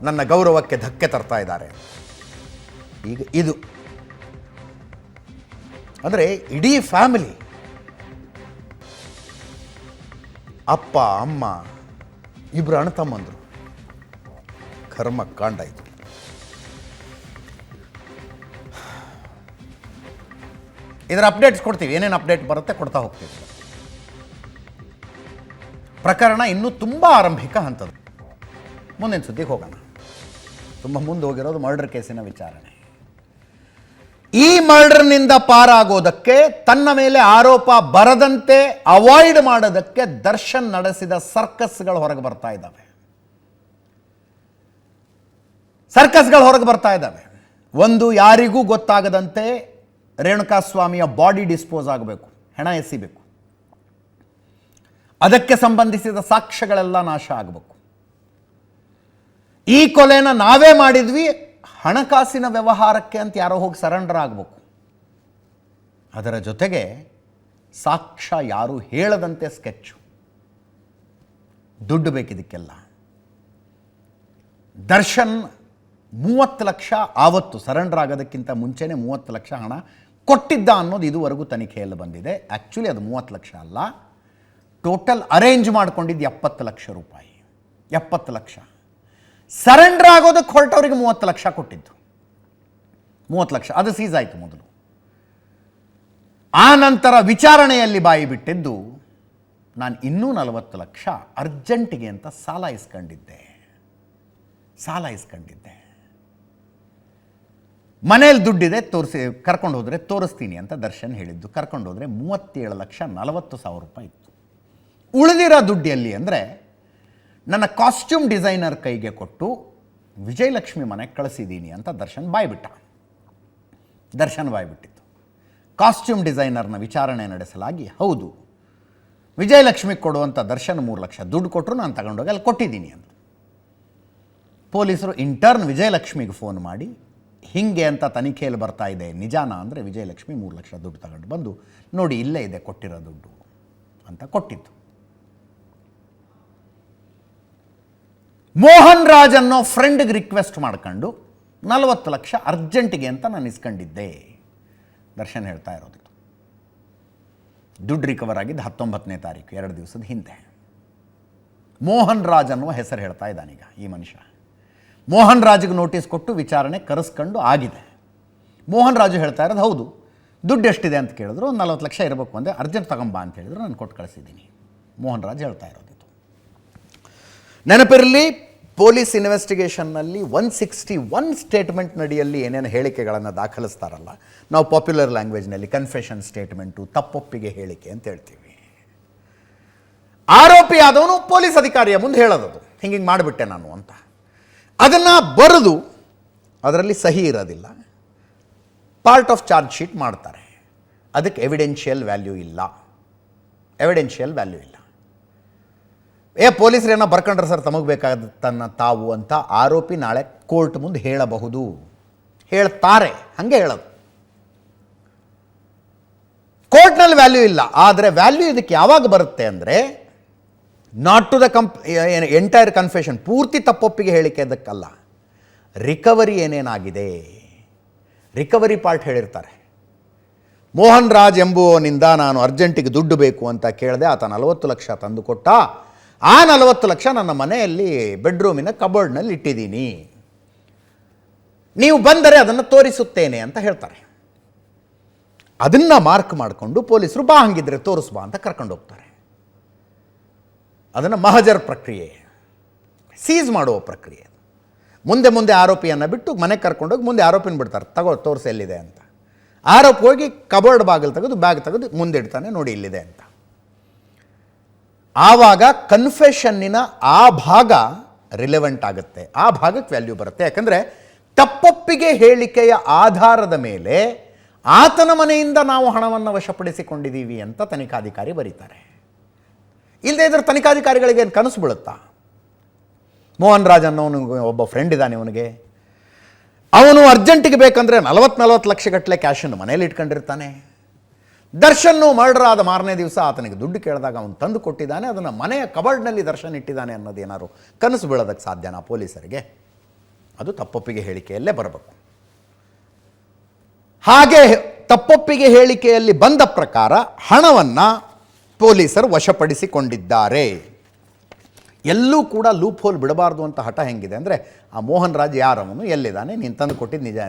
ನನ್ನ ಗೌರವಕ್ಕೆ ಧಕ್ಕೆ ತರ್ತಾ ಇದ್ದಾರೆ. ಈಗ ಇದು ಅಂದರೆ ಇಡೀ ಫ್ಯಾಮಿಲಿ, ಅಪ್ಪ ಅಮ್ಮ ಇಬ್ಬರು ಅಣ್ಣ ತಮ್ಮಂದರು, ಕರ್ಮಕಾಂಡ ಇದು. ಇದರ ಅಪ್ಡೇಟ್ಸ್ ಕೊಡ್ತೀವಿ, ಏನೇನು ಅಪ್ಡೇಟ್ ಬರುತ್ತೆ ಕೊಡ್ತಾ ಹೋಗ್ತೀವಿ. ಪ್ರಕರಣ ಇನ್ನೂ ತುಂಬ ಆರಂಭಿಕ ಹಂತದ. ಮುಂದಿನ ಸುದ್ದಿಗೆ ಹೋಗೋಣ. ತುಂಬ ಮುಂದೆ ಹೋಗಿರೋದು ಮರ್ಡರ್ ಕೇಸಿನ ವಿಚಾರಣೆ. ಈ ಮರ್ಡರ್ನಿಂದ ಪಾರಾಗೋದಕ್ಕೆ, ತನ್ನ ಮೇಲೆ ಆರೋಪ ಬರದಂತೆ ಅವಾಯ್ಡ್ ಮಾಡೋದಕ್ಕೆ ದರ್ಶನ್ ನಡೆಸಿದ ಸರ್ಕಸ್ಗಳು ಹೊರಗೆ ಬರ್ತಾ ಇದ್ದಾವೆ. ಒಂದು, ಯಾರಿಗೂ ಗೊತ್ತಾಗದಂತೆ ರೇಣುಕಾಸ್ವಾಮಿಯ ಬಾಡಿ ಡಿಸ್ಪೋಸ್ ಆಗಬೇಕು, ಹೆಣ ಎಸಿಬೇಕು. ಅದಕ್ಕೆ ಸಂಬಂಧಿಸಿದ ಸಾಕ್ಷ್ಯಗಳೆಲ್ಲ ನಾಶ ಆಗಬೇಕು. ಈ ಕೊಲೆನ ನಾವೇ ಮಾಡಿದ್ವಿ, ಹಣಕಾಸಿನ ವ್ಯವಹಾರಕ್ಕೆ ಅಂತ ಯಾರೋ ಹೋಗಿ ಸರೆಂಡರ್ ಆಗಬೇಕು. ಅದರ ಜೊತೆಗೆ ಸಾಕ್ಷ್ಯ ಯಾರು ಹೇಳದಂತೆ ಸ್ಕೆಚ್ಚು. ದುಡ್ಡು ಬೇಕಿದಕ್ಕೆಲ್ಲ. ದರ್ಶನ್ 30 ಲಕ್ಷ ಆವತ್ತು ಸರೆಂಡರ್ ಆಗೋದಕ್ಕಿಂತ ಮುಂಚೆನೇ 30 ಲಕ್ಷ ಹಣ ಕೊಟ್ಟಿದ್ದ ಅನ್ನೋದು ಇದುವರೆಗೂ ತನಿಖೆಯಲ್ಲಿ ಬಂದಿದೆ. ಆ್ಯಕ್ಚುಲಿ ಅದು 30 ಲಕ್ಷ ಅಲ್ಲ, ಟೋಟಲ್ ಅರೇಂಜ್ ಮಾಡ್ಕೊಂಡಿದ್ದು 70 ಲಕ್ಷ ರೂಪಾಯಿ. 70 ಲಕ್ಷ ಸರೆಂಡರ್ ಆಗೋದಕ್ಕೆ ಹೊರಟವರಿಗೆ 30 ಲಕ್ಷ ಕೊಟ್ಟಿದ್ದು. 30 ಲಕ್ಷ ಅದು ಸೀಸ್ ಆಯಿತು ಮೊದಲು. ಆ ನಂತರ ವಿಚಾರಣೆಯಲ್ಲಿ ಬಾಯಿ ಬಿಟ್ಟಿದ್ದು, ನಾನು ಇನ್ನೂ 40 ಲಕ್ಷ ಅರ್ಜೆಂಟಿಗೆ ಅಂತ ಸಾಲ ಇಸ್ಕೊಂಡಿದ್ದೆ. ಮನೇಲಿ ದುಡ್ಡಿದೆ, ಕರ್ಕೊಂಡು ಹೋದರೆ ತೋರಿಸ್ತೀನಿ ಅಂತ ದರ್ಶನ್ ಹೇಳಿದ್ದು. ಕರ್ಕೊಂಡು ಹೋದರೆ 37,40,000 ರೂಪಾಯಿ ಇತ್ತು. ಉಳಿದಿರೋ ದುಡ್ಡು ಎಲ್ಲಿ ಅಂದರೆ, ನನ್ನ ಕಾಸ್ಟ್ಯೂಮ್ ಡಿಸೈನರ್ ಕೈಗೆ ಕೊಟ್ಟು ವಿಜಯಲಕ್ಷ್ಮಿ ಮನೆಗೆ ಕಳಿಸಿದ್ದೀನಿ ಅಂತ ದರ್ಶನ್ ಬಾಯ್ಬಿಟ್ಟಿತ್ತು. ಕಾಸ್ಟ್ಯೂಮ್ ಡಿಸೈನರ್ನ ವಿಚಾರಣೆ ನಡೆಸಲಾಗಿ, ಹೌದು ವಿಜಯಲಕ್ಷ್ಮಿಗೆ ಕೊಡುವಂಥ ದರ್ಶನ್ 3 ಲಕ್ಷ ದುಡ್ಡು ಕೊಟ್ಟರು, ನಾನು ತಗೊಂಡೋಗಿ ಅಲ್ಲಿ ಕೊಟ್ಟಿದ್ದೀನಿ ಅಂತ. ಪೊಲೀಸರು ಇಂಟರ್ನ್ ವಿಜಯಲಕ್ಷ್ಮಿಗೆ ಫೋನ್ ಮಾಡಿ, ಹಿಂಗೆ ಅಂತ ತನಿಖೆಯಲ್ಲಿ ಬರ್ತಾ ಇದೆ, ನಿಜಾನ ಅಂದರೆ ವಿಜಯಲಕ್ಷ್ಮಿ 3 ಲಕ್ಷ ದುಡ್ಡು ತಗೊಂಡು ಬಂದು, ನೋಡಿ ಇಲ್ಲೇ ಇದೆ ಕೊಟ್ಟಿರೋ ದುಡ್ಡು ಅಂತ ಕೊಟ್ಟಿದ್ದು. ಮೋಹನ್ ರಾಜ್ ಅನ್ನೋ ಫ್ರೆಂಡ್ಗೆ ರಿಕ್ವೆಸ್ಟ್ ಮಾಡ್ಕೊಂಡು 40 ಲಕ್ಷ ಅರ್ಜೆಂಟಿಗೆ ಅಂತ ನಾನು ಇಸ್ಕೊಂಡಿದ್ದೆ. ದರ್ಶನ್ ಹೇಳ್ತಾ ಇರೋದಿತ್ತು. ದುಡ್ಡು ರಿಕವರ್ ಆಗಿದ್ದು 19ನೇ ತಾರೀಕು, 2 ದಿವಸದ ಹಿಂದೆ. ಮೋಹನ್ ರಾಜ್ ಅನ್ನುವ ಹೆಸರು ಹೇಳ್ತಾ ಇದ್ದಾನೀಗ ಈ ಮನುಷ್ಯ. ಮೋಹನ್ ರಾಜ್ಗೆ ನೋಟಿಸ್ ಕೊಟ್ಟು ವಿಚಾರಣೆ ಕರೆಸ್ಕೊಂಡು ಆಗಿದೆ. ಮೋಹನ್ ರಾಜು ಹೇಳ್ತಾ ಇರೋದು, ಹೌದು ದುಡ್ಡು ಎಷ್ಟಿದೆ ಅಂತ ಕೇಳಿದ್ರು, 40 ಲಕ್ಷ ಇರಬೇಕು ಅಂದರೆ ಅರ್ಜೆಂಟ್ ತಗೊಂಬಾ ಅಂತ ಹೇಳಿದ್ರು, ನಾನು ಕೊಟ್ಟು ಕಳಿಸಿದ್ದೀನಿ. ಮೋಹನ್ ರಾಜ್ ಹೇಳ್ತಾ ಇರೋದಿತ್ತು. ನೆನಪಿರಲಿ, ಪೊಲೀಸ್ ಇನ್ವೆಸ್ಟಿಗೇಷನ್ನಲ್ಲಿ 161 ಸ್ಟೇಟ್ಮೆಂಟ್ ನಡಿಯಲ್ಲಿ ಏನೇನು ಹೇಳಿಕೆಗಳನ್ನು ದಾಖಲಿಸ್ತಾರಲ್ಲ, ನಾವು ಪಾಪ್ಯುಲರ್ ಲ್ಯಾಂಗ್ವೇಜ್ನಲ್ಲಿ ಕನ್ಫೆಷನ್ ಸ್ಟೇಟ್ಮೆಂಟು, ತಪ್ಪೊಪ್ಪಿಗೆ ಹೇಳಿಕೆ ಅಂತ ಹೇಳ್ತೀವಿ. ಆರೋಪಿ ಆದವನು ಪೊಲೀಸ್ ಅಧಿಕಾರಿಯ ಮುಂದೆ ಹೇಳೋದು, ಹಿಂಗೆ ಮಾಡಿಬಿಟ್ಟೆ ನಾನು ಅಂತ. ಅದನ್ನು ಬರೆದು ಅದರಲ್ಲಿ ಸಹಿ ಇರೋದಿಲ್ಲ, ಪಾರ್ಟ್ ಆಫ್ ಚಾರ್ಜ್ ಶೀಟ್ ಮಾಡ್ತಾರೆ. ಅದಕ್ಕೆ ಎವಿಡೆನ್ಷಿಯಲ್ ವ್ಯಾಲ್ಯೂ ಇಲ್ಲ. ಪೊಲೀಸರೇನೋ ಬರ್ಕೊಂಡ್ರೆ ಸರ್ ತಮಗೆ ಬೇಕಾದನ್ನ ತಾವು ಅಂತ ಆರೋಪಿ ನಾಳೆ ಕೋರ್ಟ್ ಮುಂದೆ ಹೇಳಬಹುದು, ಹೇಳ್ತಾರೆ. ಹಾಗೆ ಹೇಳೋದು. ಕೋರ್ಟ್ನಲ್ಲಿ ವ್ಯಾಲ್ಯೂ ಇಲ್ಲ. ಆದರೆ ವ್ಯಾಲ್ಯೂ ಇದಕ್ಕೆ ಯಾವಾಗ ಬರುತ್ತೆ ಅಂದರೆ, not to the entire confession, ಪೂರ್ತಿ ತಪ್ಪೊಪ್ಪಿಗೆ ಹೇಳಿಕೆ ಅದಕ್ಕಲ್ಲ, ರಿಕವರಿ ಏನೇನಾಗಿದೆ, ರಿಕವರಿ ಪಾರ್ಟ್ ಹೇಳಿರ್ತಾರೆ. ಮೋಹನ್ ರಾಜ್ ಎಂಬುವನಿಂದ ನಾನು ಅರ್ಜೆಂಟಿಗೆ ದುಡ್ಡು ಬೇಕು ಅಂತ ಕೇಳಿದೆ, ಆತ 40 ಲಕ್ಷ ತಂದು ಕೊಟ್ಟ. ಆ 40 ಲಕ್ಷ ನನ್ನ ಮನೆಯಲ್ಲಿ ಬೆಡ್ರೂಮಿನ ಕಬೋರ್ಡ್ನಲ್ಲಿ ಇಟ್ಟಿದ್ದೀನಿ, ನೀವು ಬಂದರೆ ಅದನ್ನು ತೋರಿಸುತ್ತೇನೆ ಅಂತ ಹೇಳ್ತಾರೆ. ಅದನ್ನು ಮಾರ್ಕ್ ಮಾಡಿಕೊಂಡು ಪೊಲೀಸರು ಬಾ ಹಂಗಿದ್ರೆ ತೋರಿಸ್ಬಾ ಅಂತ ಕರ್ಕೊಂಡು ಹೋಗ್ತಾರೆ. ಅದನ್ನು ಮಹಜರ್ ಪ್ರಕ್ರಿಯೆ, ಸೀಸ್ ಮಾಡುವ ಪ್ರಕ್ರಿಯೆ. ಮುಂದೆ ಆರೋಪಿಯನ್ನು ಬಿಟ್ಟು ಮನೆಗೆ ಕರ್ಕೊಂಡೋಗಿ ಮುಂದೆ ಆರೋಪಿನ ಬಿಡ್ತಾರೆ, ತೋರಿಸಿ ಎಲ್ಲಿದೆ ಅಂತ. ಆರೋಪಿ ಹೋಗಿ ಕಬೋರ್ಡ್ ಬಾಗಿಲು ತೆಗೆದು ಬ್ಯಾಗ್ ತೆಗೆದು ಮುಂದೆ ಇಡ್ತಾನೆ, ನೋಡಿ ಇಲ್ಲಿದೆ ಅಂತ. ಆವಾಗ ಕನ್ಫೆಷನ್ನಿನ ಆ ಭಾಗ ರಿಲೆವೆಂಟ್ ಆಗುತ್ತೆ, ಆ ಭಾಗಕ್ಕೆ ವ್ಯಾಲ್ಯೂ ಬರುತ್ತೆ. ಯಾಕಂದರೆ ತಪ್ಪೊಪ್ಪಿಗೆ ಹೇಳಿಕೆಯ ಆಧಾರದ ಮೇಲೆ ಆತನ ಮನೆಯಿಂದ ನಾವು ಹಣವನ್ನು ವಶಪಡಿಸಿಕೊಂಡಿದ್ದೀವಿ ಅಂತ ತನಿಖಾಧಿಕಾರಿ ಬರೀತಾರೆ. ಇಲ್ಲದೇ ಇದ್ರೆ ತನಿಖಾಧಿಕಾರಿಗಳಿಗೆ ಏನು ಕನಸು ಬೀಳುತ್ತಾ? ಮೋಹನ್ ರಾಜ್ ಅನ್ನೋನು ಒಬ್ಬ ಫ್ರೆಂಡ್ ಇದ್ದಾನೆ, ಅವನು ಅರ್ಜೆಂಟಿಗೆ ಬೇಕಂದರೆ 40 ಲಕ್ಷಗಟ್ಟಲೆ ಕ್ಯಾಶನ್ನು ಮನೇಲಿ ಇಟ್ಕೊಂಡಿರ್ತಾನೆ. ದರ್ಶನ್ನು ಮರ್ಡರ್ ಆದ ಮಾರನೇ ದಿವಸ ಆತನಿಗೆ ದುಡ್ಡು ಕೇಳಿದಾಗ ಅವನು ತಂದು ಕೊಟ್ಟಿದ್ದಾನೆ, ಅದನ್ನು ಮನೆಯ ಕಬರ್ಡ್ನಲ್ಲಿ ದರ್ಶನ್ ಇಟ್ಟಿದ್ದಾನೆ ಅನ್ನೋದೇನಾದ್ರು ಕನಸು ಬೀಳೋದಕ್ಕೆ ಸಾಧ್ಯನಾ ಪೊಲೀಸರಿಗೆ? ಅದು ತಪ್ಪೊಪ್ಪಿಗೆ ಹೇಳಿಕೆಯಲ್ಲೇ ಬರಬೇಕು. ಹಾಗೆ ತಪ್ಪೊಪ್ಪಿಗೆ ಹೇಳಿಕೆಯಲ್ಲಿ ಬಂದ ಪ್ರಕಾರ ಹಣವನ್ನು ಪೊಲೀಸರು ವಶಪಡಿಸಿಕೊಂಡಿದ್ದಾರೆ. ಎಲ್ಲೂ ಕೂಡ ಲೂಪ್ ಹೋಲ್ ಬಿಡಬಾರ್ದು ಅಂತ ಹಠ ಹೆಂಗಿದೆ ಅಂದರೆ, ಆ ಮೋಹನ್ ರಾಜ್ ಯಾರವನು, ಎಲ್ಲಿದ್ದಾನೆ, ನೀನು ತಂದು ಕೊಟ್ಟಿದ್ದು ನಿಜ.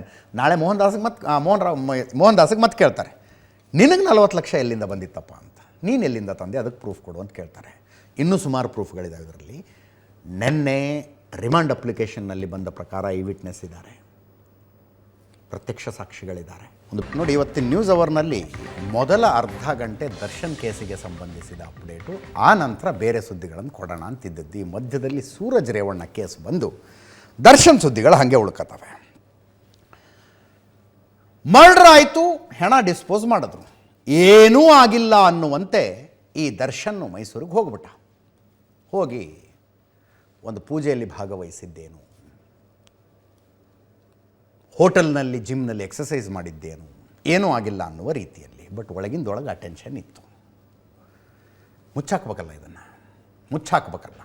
ನಾಳೆ ಮೋಹನ್ ದಾಸ್ಗೆ ಮತ್ತೆ ಕೇಳ್ತಾರೆ, ನಿನಗೆ 40 ಲಕ್ಷ ಎಲ್ಲಿಂದ ಬಂದಿತ್ತಪ್ಪ ಅಂತ, ನೀನು ಎಲ್ಲಿಂದ ತಂದೆ, ಅದಕ್ಕೆ ಪ್ರೂಫ್ ಕೊಡು ಅಂತ ಕೇಳ್ತಾರೆ. ಇನ್ನೂ ಸುಮಾರು ಪ್ರೂಫ್ಗಳಿದ್ದಾವೆ ಇದರಲ್ಲಿ. ನೆನ್ನೆ ರಿಮಾಂಡ್ ಅಪ್ಲಿಕೇಶನ್ನಲ್ಲಿ ಬಂದ ಪ್ರಕಾರ ಐ ವಿಟ್ನೆಸ್ ಇದ್ದಾರೆ, ಪ್ರತ್ಯಕ್ಷ ಸಾಕ್ಷಿಗಳಿದ್ದಾರೆ. ನೋಡಿ, ಇವತ್ತಿನ ನ್ಯೂಸ್ ಅವರ್ನಲ್ಲಿ ಮೊದಲ ಅರ್ಧ ಗಂಟೆ ದರ್ಶನ್ ಕೇಸಿಗೆ ಸಂಬಂಧಿಸಿದ ಅಪ್ಡೇಟು, ಆ ನಂತರ ಬೇರೆ ಸುದ್ದಿಗಳನ್ನು ಕೊಡೋಣ ಅಂತಿದ್ದದ್ದು. ಈ ಮಧ್ಯದಲ್ಲಿ ಸೂರಜ್ ರೇವಣ್ಣ ಕೇಸ್ ಬಂದು ದರ್ಶನ್ ಸುದ್ದಿಗಳು ಹಾಗೆ ಉಳ್ಕತ್ತವೆ. ಮರ್ಡರ್ ಆಯಿತು, ಹೆಣ ಡಿಸ್ಪೋಸ್ ಮಾಡಿದ್ರು, ಏನೂ ಆಗಿಲ್ಲ ಅನ್ನುವಂತೆ ಈ ದರ್ಶನ್ನು ಮೈಸೂರಿಗೆ ಹೋಗ್ಬಿಟ್ಟ. ಹೋಗಿ ಒಂದು ಪೂಜೆಯಲ್ಲಿ ಭಾಗವಹಿಸಿದ್ದೇನು, ಹೋಟೆಲ್ನಲ್ಲಿ ಜಿಮ್ನಲ್ಲಿ ಎಕ್ಸಸೈಸ್ ಮಾಡಿದ್ದೇನು, ಏನೂ ಆಗಿಲ್ಲ ಅನ್ನುವ ರೀತಿಯಲ್ಲಿ. ಬಟ್ ಒಳಗಿಂದೊಳಗೆ ಅಟೆನ್ಷನ್ ಇತ್ತು. ಮುಚ್ಚಾಕ್ಬೇಕಲ್ಲ, ಇದನ್ನು ಮುಚ್ಚಾಕ್ಬೇಕಲ್ಲ.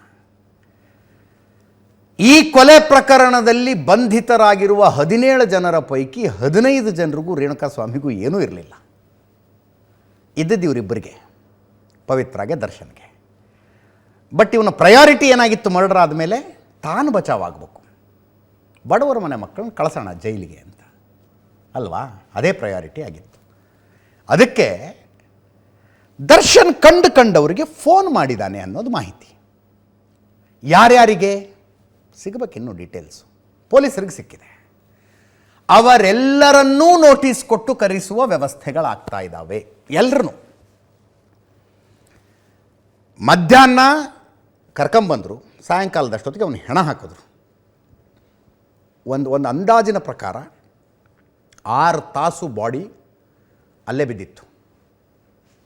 ಈ ಕೊಲೆ ಪ್ರಕರಣದಲ್ಲಿ ಬಂಧಿತರಾಗಿರುವ 17 ಜನರ ಪೈಕಿ 15 ಜನರಿಗೂ ರೇಣುಕಾಸ್ವಾಮಿಗೂ ಏನೂ ಇರಲಿಲ್ಲ. ಇದ್ದದ್ದು ಇವರಿಬ್ಬರಿಗೆ, ಪವಿತ್ರಾಗೆ, ದರ್ಶನ್ಗೆ. ಬಟ್ ಇವನ ಪ್ರಯಾರಿಟಿ ಏನಾಗಿತ್ತು? ಮರ್ಡರ್ ಆದಮೇಲೆ ತಾನು ಬಚಾವಾಗಬೇಕು, ಬಡವರ ಮನೆ ಮಕ್ಕಳನ್ನ ಕಳಿಸೋಣ ಜೈಲಿಗೆ ಅಂತ ಅಲ್ವಾ? ಅದೇ ಪ್ರಯಾರಿಟಿ ಆಗಿತ್ತು. ಅದಕ್ಕೆ ದರ್ಶನ್ ಕಂಡವರಿಗೆ ಫೋನ್ ಮಾಡಿದ್ದಾನೆ ಅನ್ನೋದು ಮಾಹಿತಿ. ಯಾರ್ಯಾರಿಗೆ ಸಿಗಬೇಕಿನ್ನೂ ಡೀಟೇಲ್ಸು ಪೊಲೀಸರಿಗೆ ಸಿಕ್ಕಿದೆ. ಅವರೆಲ್ಲರನ್ನೂ ನೋಟಿಸ್ ಕೊಟ್ಟು ಕರೆಸುವ ವ್ಯವಸ್ಥೆಗಳಾಗ್ತಾ ಇದ್ದಾವೆ. ಎಲ್ಲರೂ ಮಧ್ಯಾಹ್ನ ಕರ್ಕೊಂಬಂದರು, ಸಾಯಂಕಾಲದಷ್ಟೊತ್ತಿಗೆ ಅವನು ಹೆಣ ಹಾಕಿದ್ರು. ಒಂದು ಅಂದಾಜಿನ ಪ್ರಕಾರ 6 ತಾಸು ಬಾಡಿ ಅಲ್ಲೇ ಬಿದ್ದಿತ್ತು,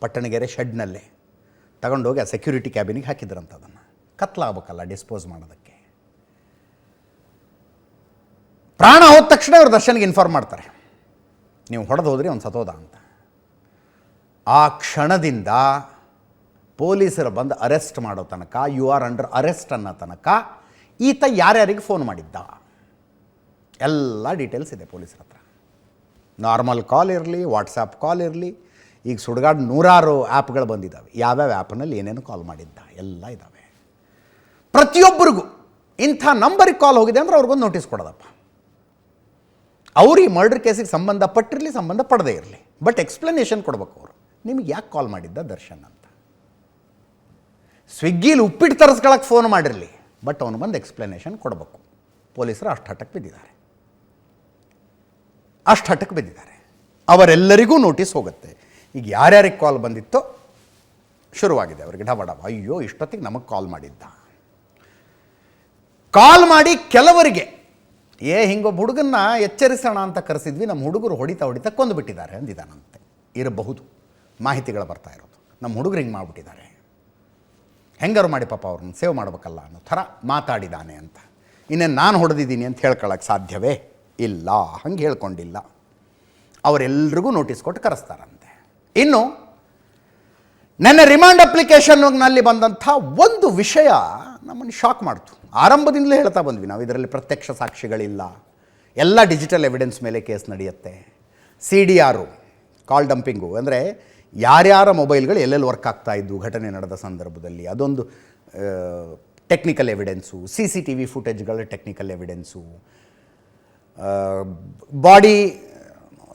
ಪಟ್ಟಣಗೆರೆ ಶೆಡ್ನಲ್ಲೇ ತಗೊಂಡೋಗಿ ಆ ಸೆಕ್ಯೂರಿಟಿ ಕ್ಯಾಬಿನಿಗೆ ಹಾಕಿದ್ರಂತ. ಅದನ್ನು ಕತ್ಲಾಗಬೇಕಲ್ಲ ಡಿಸ್ಪೋಸ್ ಮಾಡೋದಕ್ಕೆ. ಪ್ರಾಣ ಹೋದ ತಕ್ಷಣ ಇವರು ದರ್ಶನ್ಗೆ ಇನ್ಫಾರ್ಮ್ ಮಾಡ್ತಾರೆ, ನೀವು ಹೊಡೆದು ಹೋದ್ರಿ ಅವ್ನು ಸತ್ತೋದ ಅಂತ. ಆ ಕ್ಷಣದಿಂದ ಪೊಲೀಸರು ಬಂದು ಅರೆಸ್ಟ್ ಮಾಡೋ ತನಕ, ಯು ಆರ್ ಅಂಡರ್ ಅರೆಸ್ಟ್ ಅನ್ನೋ ತನಕ ಈತ ಯಾರ್ಯಾರಿಗೆ ಫೋನ್ ಮಾಡಿದ್ದ ಎಲ್ಲ ಡೀಟೇಲ್ಸ್ ಇದೆ ಪೊಲೀಸರ ಹತ್ರ. ನಾರ್ಮಲ್ ಕಾಲ್ ಇರಲಿ, ವಾಟ್ಸಾಪ್ ಕಾಲ್ ಇರಲಿ, ಈಗ ಸುಡ್ಗಾಡು 100 ಆ್ಯಪ್ಗಳು ಬಂದಿದ್ದಾವೆ. ಯಾವ್ಯಾವ ಆ್ಯಪ್ನಲ್ಲಿ ಏನೇನು ಕಾಲ್ ಮಾಡಿದ್ದ ಎಲ್ಲ ಇದ್ದಾವೆ. ಪ್ರತಿಯೊಬ್ಬರಿಗೂ ಇಂಥ ನಂಬರಿಗೆ ಕಾಲ್ ಹೋಗಿದೆ ಅಂದರೆ ಅವ್ರಿಗೊಂದು ನೋಟಿಸ್ ಕೊಡೋದಪ್ಪ. ಅವ್ರು ಈ ಮರ್ಡರ್ ಕೇಸಿಗೆ ಸಂಬಂಧಪಟ್ಟಿರಲಿ, ಸಂಬಂಧಪಡದೇ ಇರಲಿ, ಬಟ್ ಎಕ್ಸ್ಪ್ಲನೇಷನ್ ಕೊಡ್ಬೇಕು. ಅವರು ನಿಮಗೆ ಯಾಕೆ ಕಾಲ್ ಮಾಡಿದ್ದ ದರ್ಶನ್ ಅಂತ. ಸ್ವಿಗ್ಗಿಲಿ ಉಪ್ಪಿಟ್ಟು ತರಿಸ್ಕೊಳಕ್ಕೆ ಫೋನ್ ಮಾಡಿರಲಿ, ಬಟ್ ಅವನು ಬಂದು ಎಕ್ಸ್ಪ್ಲನೇಷನ್ ಕೊಡಬೇಕು. ಪೊಲೀಸರು ಅಷ್ಟು ಹಠಕ್ಕೆ ಬಿದ್ದಿದ್ದಾರೆ. ಅವರೆಲ್ಲರಿಗೂ ನೋಟಿಸ್ ಹೋಗುತ್ತೆ. ಈಗ ಯಾರ್ಯಾರಿಗೆ ಕಾಲ್ ಬಂದಿತ್ತೋ ಶುರುವಾಗಿದೆ ಅವರಿಗೆ ಡಬ. ಅಯ್ಯೋ, ಇಷ್ಟೊತ್ತಿಗೆ ನಮಗೆ ಕಾಲ್ ಮಾಡಿದ್ದ. ಕಾಲ್ ಮಾಡಿ ಕೆಲವರಿಗೆ ಹಿಂಗೊಬ್ಬ ಹುಡುಗನ್ನ ಎಚ್ಚರಿಸೋಣ ಅಂತ ಕರೆಸಿದ್ವಿ, ನಮ್ಮ ಹುಡುಗರು ಹೊಡಿತಾ ಕೊಂದುಬಿಟ್ಟಿದ್ದಾರೆ ಅಂದಿದ್ದಾನಂತೆ. ಇರಬಹುದು, ಮಾಹಿತಿಗಳು ಬರ್ತಾ ಇರೋದು. ನಮ್ಮ ಹುಡುಗರು ಹಿಂಗೆ ಮಾಡಿಬಿಟ್ಟಿದ್ದಾರೆ, ಹೆಂಗಾರು ಮಾಡಿ ಪಾಪ ಅವ್ರನ್ನ ಸೇವ್ ಮಾಡಬೇಕಲ್ಲ ಅನ್ನೋ ಥರ ಮಾತಾಡಿದ್ದಾನೆ ಅಂತ. ಇನ್ನೇನು ನಾನು ಹೊಡೆದಿದ್ದೀನಿ ಅಂತ ಹೇಳ್ಕೊಳ್ಳೋಕ್ಕೆ ಸಾಧ್ಯವೇ ಇಲ್ಲ, ಹಂಗೆ ಹೇಳ್ಕೊಂಡಿಲ್ಲ. ಅವರೆಲ್ಲರಿಗೂ ನೋಟಿಸ್ ಕೊಟ್ಟು ಕರೆಸ್ತಾರಂತೆ. ಇನ್ನು ನನ್ನ ರಿಮಾಂಡ್ ಅಪ್ಲಿಕೇಶನ್ನಲ್ಲಿ ಬಂದಂಥ ಒಂದು ವಿಷಯ ನಮ್ಮನ್ನು ಶಾಕ್ ಮಾಡ್ತು. ಆರಂಭದಿಂದಲೇ ಹೇಳ್ತಾ ಬಂದ್ವಿ ನಾವು, ಇದರಲ್ಲಿ ಪ್ರತ್ಯಕ್ಷ ಸಾಕ್ಷಿಗಳಿಲ್ಲ, ಎಲ್ಲ ಡಿಜಿಟಲ್ ಎವಿಡೆನ್ಸ್ ಮೇಲೆ ಕೇಸ್ ನಡೆಯುತ್ತೆ. CDR ಕಾಲ್ ಡಂಪಿಂಗು ಅಂದರೆ ಯಾರ್ಯಾರ ಮೊಬೈಲ್ಗಳು ಎಲ್ಲೆಲ್ಲಿ ವರ್ಕ್ ಆಗ್ತಾ ಇದ್ದು ಘಟನೆ ನಡೆದ ಸಂದರ್ಭದಲ್ಲಿ, ಅದೊಂದು ಟೆಕ್ನಿಕಲ್ ಎವಿಡೆನ್ಸು. CCTV ಫುಟೇಜ್ಗಳ ಟೆಕ್ನಿಕಲ್ ಎವಿಡೆನ್ಸು. ಬಾಡಿ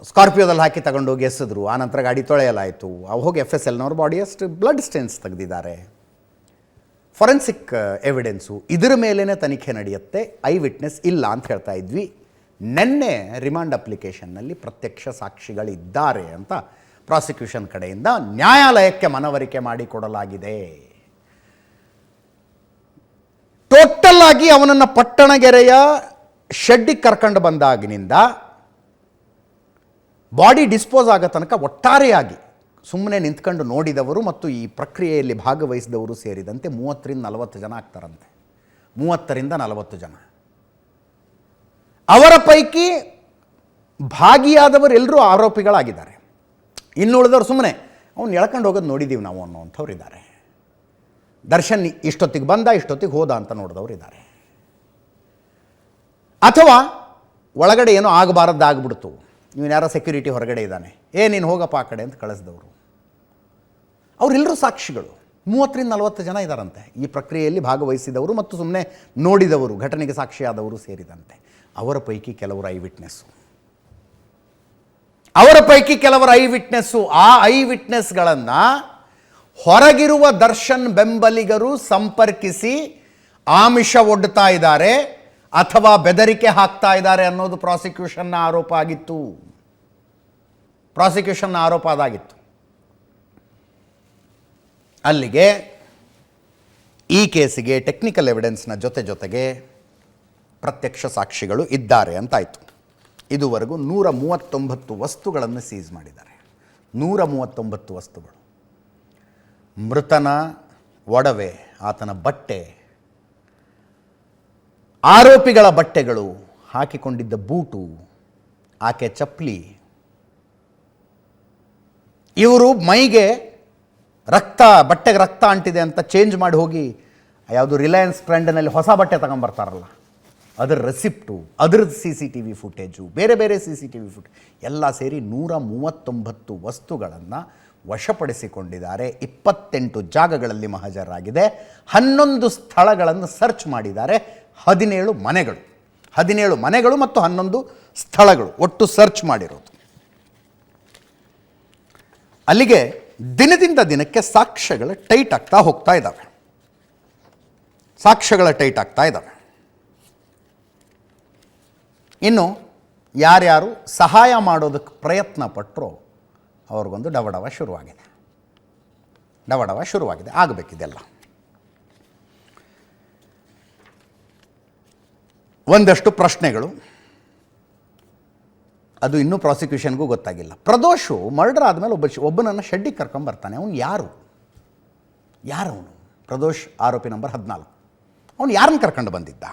ಸ್ಕಾರ್ಪಿಯೋದಲ್ಲಿ ಹಾಕಿ ತಗೊಂಡೋಗಿ ಎಸೆದ್ರು, ಆನಂತರ ಗಾಡಿ ತೊಳೆಯಲಾಯಿತು. ಅವು ಹೋಗಿ FSLನವ್ರ ಬಾಡಿಯಷ್ಟು ಬ್ಲಡ್ ಸ್ಟೇನ್ಸ್ ತೆಗೆದಿದ್ದಾರೆ. ಫೊರೆನ್ಸಿಕ್ ಎವಿಡೆನ್ಸು, ಇದರ ಮೇಲೇ ತನಿಖೆ ನಡೆಯುತ್ತೆ. ಐ ವಿಟ್ನೆಸ್ ಇಲ್ಲ ಅಂತ ಹೇಳ್ತಾ ಇದ್ವಿ. ನಿನ್ನೆ ರಿಮಾಂಡ್ ಅಪ್ಲಿಕೇಶನ್ನಲ್ಲಿ ಪ್ರತ್ಯಕ್ಷ ಸಾಕ್ಷಿಗಳಿದ್ದಾರೆ ಅಂತ ಪ್ರಾಸಿಕ್ಯೂಷನ್ ಕಡೆಯಿಂದ ನ್ಯಾಯಾಲಯಕ್ಕೆ ಮನವರಿಕೆ ಮಾಡಿಕೊಡಲಾಗಿದೆ. ಟೋಟಲ್ ಆಗಿ ಅವನನ್ನು ಪಟ್ಟಣಗೆರೆಯ ಶೆಡ್ಡಿಗೆ ಕರ್ಕೊಂಡು ಬಂದಾಗಿನಿಂದ ಬಾಡಿ ಡಿಸ್ಪೋಸ್ ಆಗೋ ತನಕ ಒಟ್ಟಾರೆಯಾಗಿ ಸುಮ್ಮನೆ ನಿಂತ್ಕೊಂಡು ನೋಡಿದವರು ಮತ್ತು ಈ ಪ್ರಕ್ರಿಯೆಯಲ್ಲಿ ಭಾಗವಹಿಸಿದವರು ಸೇರಿದಂತೆ 30ರಿಂದ 40 ಜನ ಆಗ್ತಾರಂತೆ. 30ರಿಂದ 40 ಜನ. ಅವರ ಪೈಕಿ ಭಾಗಿಯಾದವರೆಲ್ಲರೂ ಆರೋಪಿಗಳಾಗಿದ್ದಾರೆ. ಇನ್ನುಳಿದವರು ಸುಮ್ಮನೆ ಅವ್ನು ಎಳ್ಕೊಂಡು ಹೋಗೋದು ನೋಡಿದ್ದೀವಿ ನಾವು ಅನ್ನೋವಂಥವ್ರು ಇದ್ದಾರೆ. ದರ್ಶನ್ ಇಷ್ಟೊತ್ತಿಗೆ ಬಂದ, ಇಷ್ಟೊತ್ತಿಗೆ ಹೋದ ಅಂತ ನೋಡಿದವರು ಇದ್ದಾರೆ. ಅಥವಾ ಒಳಗಡೆ ಏನೋ ಆಗಬಾರದ್ದಾಗ್ಬಿಡ್ತು, ಇವನು ಯಾರೋ ಸೆಕ್ಯೂರಿಟಿ ಹೊರಗಡೆ ಇದ್ದಾನೆ, ನೀನು ಹೋಗಪ್ಪ ಆ ಕಡೆ ಅಂತ ಕಳಿಸಿದವರು. ಅವರೆಲ್ಲರೂ ಸಾಕ್ಷಿಗಳು. 30ರಿಂದ 40 ಜನ ಇದ್ದಾರಂತೆ ಈ ಪ್ರಕ್ರಿಯೆಯಲ್ಲಿ ಭಾಗವಹಿಸಿದವರು ಮತ್ತು ಸುಮ್ಮನೆ ನೋಡಿದವರು, ಘಟನೆಗೆ ಸಾಕ್ಷಿಯಾದವರು ಸೇರಿದಂತೆ. ಅವರ ಪೈಕಿ ಕೆಲವರು ಐ ವಿಟ್ನೆಸ್ಸು. ಆ ಐ ವಿಟ್ನೆಸ್ಗಳನ್ನು ಹೊರಗಿರುವ ದರ್ಶನ್ ಬೆಂಬಲಿಗರು ಸಂಪರ್ಕಿಸಿ ಆಮಿಷ ಒಡ್ತಾ ಇದ್ದಾರೆ ಅಥವಾ ಬೆದರಿಕೆ ಹಾಕ್ತಾ ಇದ್ದಾರೆ ಅನ್ನೋದು ಪ್ರಾಸಿಕ್ಯೂಷನ್ನ ಆರೋಪ ಆಗಿತ್ತು. ಪ್ರಾಸಿಕ್ಯೂಷನ್ನ ಆರೋಪ ಅದಾಗಿತ್ತು. ಅಲ್ಲಿಗೆ ಈ ಕೇಸಿಗೆ ಟೆಕ್ನಿಕಲ್ ಎವಿಡೆನ್ಸ್ನ ಜೊತೆಗೆ ಪ್ರತ್ಯಕ್ಷ ಸಾಕ್ಷಿಗಳು ಇದ್ದಾರೆ ಅಂತಾಯಿತು. ಇದುವರೆಗೂ 139 ವಸ್ತುಗಳನ್ನು ಸೀಸ್ ಮಾಡಿದ್ದಾರೆ. 139 ವಸ್ತುಗಳು. ಮೃತನ ಒಡವೆ, ಆತನ ಬಟ್ಟೆ, ಆರೋಪಿಗಳ ಬಟ್ಟೆಗಳು, ಹಾಕಿಕೊಂಡಿದ್ದ ಬೂಟು, ಆಕೆ ಚಪ್ಪಲಿ, ಇವರು ಮೈಗೆ ರಕ್ತ, ಬಟ್ಟೆಗೆ ರಕ್ತ ಅಂಟಿದೆ ಅಂತ ಚೇಂಜ್ ಮಾಡಿ ಹೋಗಿ ಯಾವುದು ರಿಲಯನ್ಸ್ ಟ್ರೆಂಡ್ನಲ್ಲಿ ಹೊಸ ಬಟ್ಟೆ ತಗೊಂಬರ್ತಾರಲ್ಲ ಅದರ ರೆಸಿಪ್ಟು, ಅದರದ್ದು CCTV ಫುಟೇಜು, ಬೇರೆ ಬೇರೆ CCTV ಫುಟೇಜ್ ಎಲ್ಲ ಸೇರಿ 139 ವಸ್ತುಗಳನ್ನು ವಶಪಡಿಸಿಕೊಂಡಿದ್ದಾರೆ. 28 ಜಾಗಗಳಲ್ಲಿ ಮಹಜರಾಗಿದೆ. 11 ಸ್ಥಳಗಳನ್ನು ಸರ್ಚ್ ಮಾಡಿದ್ದಾರೆ. 17 ಮನೆಗಳು ಮತ್ತು 11 ಸ್ಥಳಗಳು ಒಟ್ಟು ಸರ್ಚ್ ಮಾಡಿರೋದು. ಅಲ್ಲಿಗೆ ದಿನದಿಂದ ದಿನಕ್ಕೆ ಸಾಕ್ಷ್ಯಗಳು ಟೈಟ್ ಆಗ್ತಾ ಹೋಗ್ತಾ ಇದ್ದಾವೆ. ಇನ್ನು ಯಾರ್ಯಾರು ಸಹಾಯ ಮಾಡೋದಕ್ಕೆ ಪ್ರಯತ್ನ ಪಟ್ಟರೋ ಅವ್ರಿಗೊಂದು ಡವಡವ ಶುರುವಾಗಿದೆ. ಆಗಬೇಕಿದೆಲ್ಲ. ಒಂದಷ್ಟು ಪ್ರಶ್ನೆಗಳು, ಅದು ಇನ್ನೂ ಪ್ರಾಸಿಕ್ಯೂಷನ್ಗೂ ಗೊತ್ತಾಗಿಲ್ಲ. ಪ್ರದೋಷು ಮರ್ಡರ್ ಆದಮೇಲೆ ಒಬ್ಬನನ್ನು ಶೆಡ್ಡಿಗೆ ಕರ್ಕೊಂಬರ್ತಾನೆ. ಅವನು ಯಾರವನು? ಪ್ರದೋಷ್ ಆರೋಪಿ ನಂಬರ್ 14. ಅವನು ಯಾರನ್ನು ಕರ್ಕೊಂಡು ಬಂದಿದ್ದ?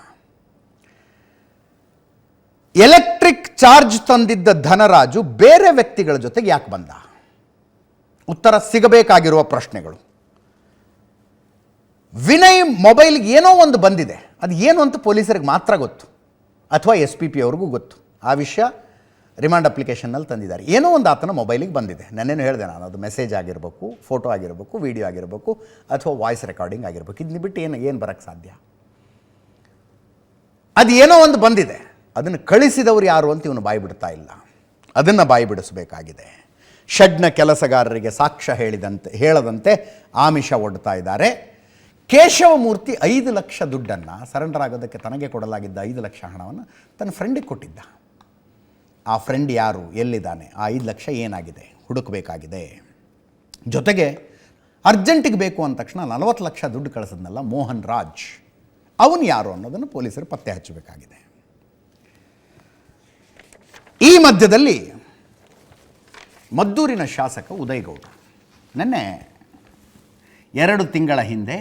ಎಲೆಕ್ಟ್ರಿಕ್ ಚಾರ್ಜ್ ತಂದಿದ್ದ ಧನರಾಜು ಬೇರೆ ವ್ಯಕ್ತಿಗಳ ಜೊತೆಗೆ ಯಾಕೆ ಬಂದ? ಉತ್ತರ ಸಿಗಬೇಕಾಗಿರುವ ಪ್ರಶ್ನೆಗಳು. ವಿನಯ್ ಮೊಬೈಲ್ಗೆ ಏನೋ ಒಂದು ಬಂದಿದೆ, ಅದು ಏನು ಅಂತ ಪೊಲೀಸರಿಗೆ ಮಾತ್ರ ಗೊತ್ತು, ಅಥವಾ SPP ಅವ್ರಿಗೂ ಗೊತ್ತು. ಆ ವಿಷಯ ರಿಮಾಂಡ್ ಅಪ್ಲಿಕೇಶನ್ನಲ್ಲಿ ತಂದಿದ್ದಾರೆ. ಏನೋ ಒಂದು ಆತನ ಮೊಬೈಲಿಗೆ ಬಂದಿದೆ. ನನ್ನೇನು ಹೇಳಿದೆ ನಾನು, ಅದು ಮೆಸೇಜ್ ಆಗಿರಬೇಕು, ಫೋಟೋ ಆಗಿರಬೇಕು, ವಿಡಿಯೋ ಆಗಿರಬೇಕು, ಅಥವಾ ವಾಯ್ಸ್ ರೆಕಾರ್ಡಿಂಗ್ ಆಗಿರಬೇಕು. ಇದನ್ನ ಬಿಟ್ಟು ಏನು ಬರೋಕ್ಕೆ ಸಾಧ್ಯ? ಅದು ಏನೋ ಒಂದು ಬಂದಿದೆ, ಅದನ್ನು ಕಳಿಸಿದವರು ಯಾರು ಅಂತ ಇವನು ಬಾಯಿ ಬಿಡ್ತಾ ಇಲ್ಲ. ಅದನ್ನು ಬಾಯಿ ಬಿಡಿಸಬೇಕಾಗಿದೆ. ಶೆಡ್ನ ಕೆಲಸಗಾರರಿಗೆ ಸಾಕ್ಷ್ಯ ಹೇಳದಂತೆ ಆಮಿಷ ಒಡ್ತಾ ಇದ್ದಾರೆ. ಕೇಶವಮೂರ್ತಿ 5 ಲಕ್ಷ ದುಡ್ಡನ್ನು ಸರೆಂಡರ್ ಆಗೋದಕ್ಕೆ ತನಗೆ ಕೊಡಲಾಗಿದ್ದ 5 ಲಕ್ಷ ಹಣವನ್ನು ತನ್ನ ಫ್ರೆಂಡಿಗೆ ಕೊಟ್ಟಿದ್ದ. ಆ ಫ್ರೆಂಡ್ ಯಾರು, ಎಲ್ಲಿದ್ದಾನೆ, ಆ 5 ಲಕ್ಷ ಏನಾಗಿದೆ ಹುಡುಕಬೇಕಾಗಿದೆ. ಜೊತೆಗೆ ಅರ್ಜೆಂಟಿಗೆ ಬೇಕು ಅಂದ ತಕ್ಷಣ 40 ಲಕ್ಷ ದುಡ್ಡು ಕಳಿಸಿದ್ನಲ್ಲ ಮೋಹನ್ ರಾಜ್, ಅವನು ಯಾರು ಅನ್ನೋದನ್ನು ಪೊಲೀಸರು ಪತ್ತೆ ಹಚ್ಚಬೇಕಾಗಿದೆ. ಈ ಮಧ್ಯದಲ್ಲಿ ಮದ್ದೂರಿನ ಶಾಸಕ ಉದಯಗೌಡ ನೆನ್ನೆ 2 ತಿಂಗಳ ಹಿಂದೆ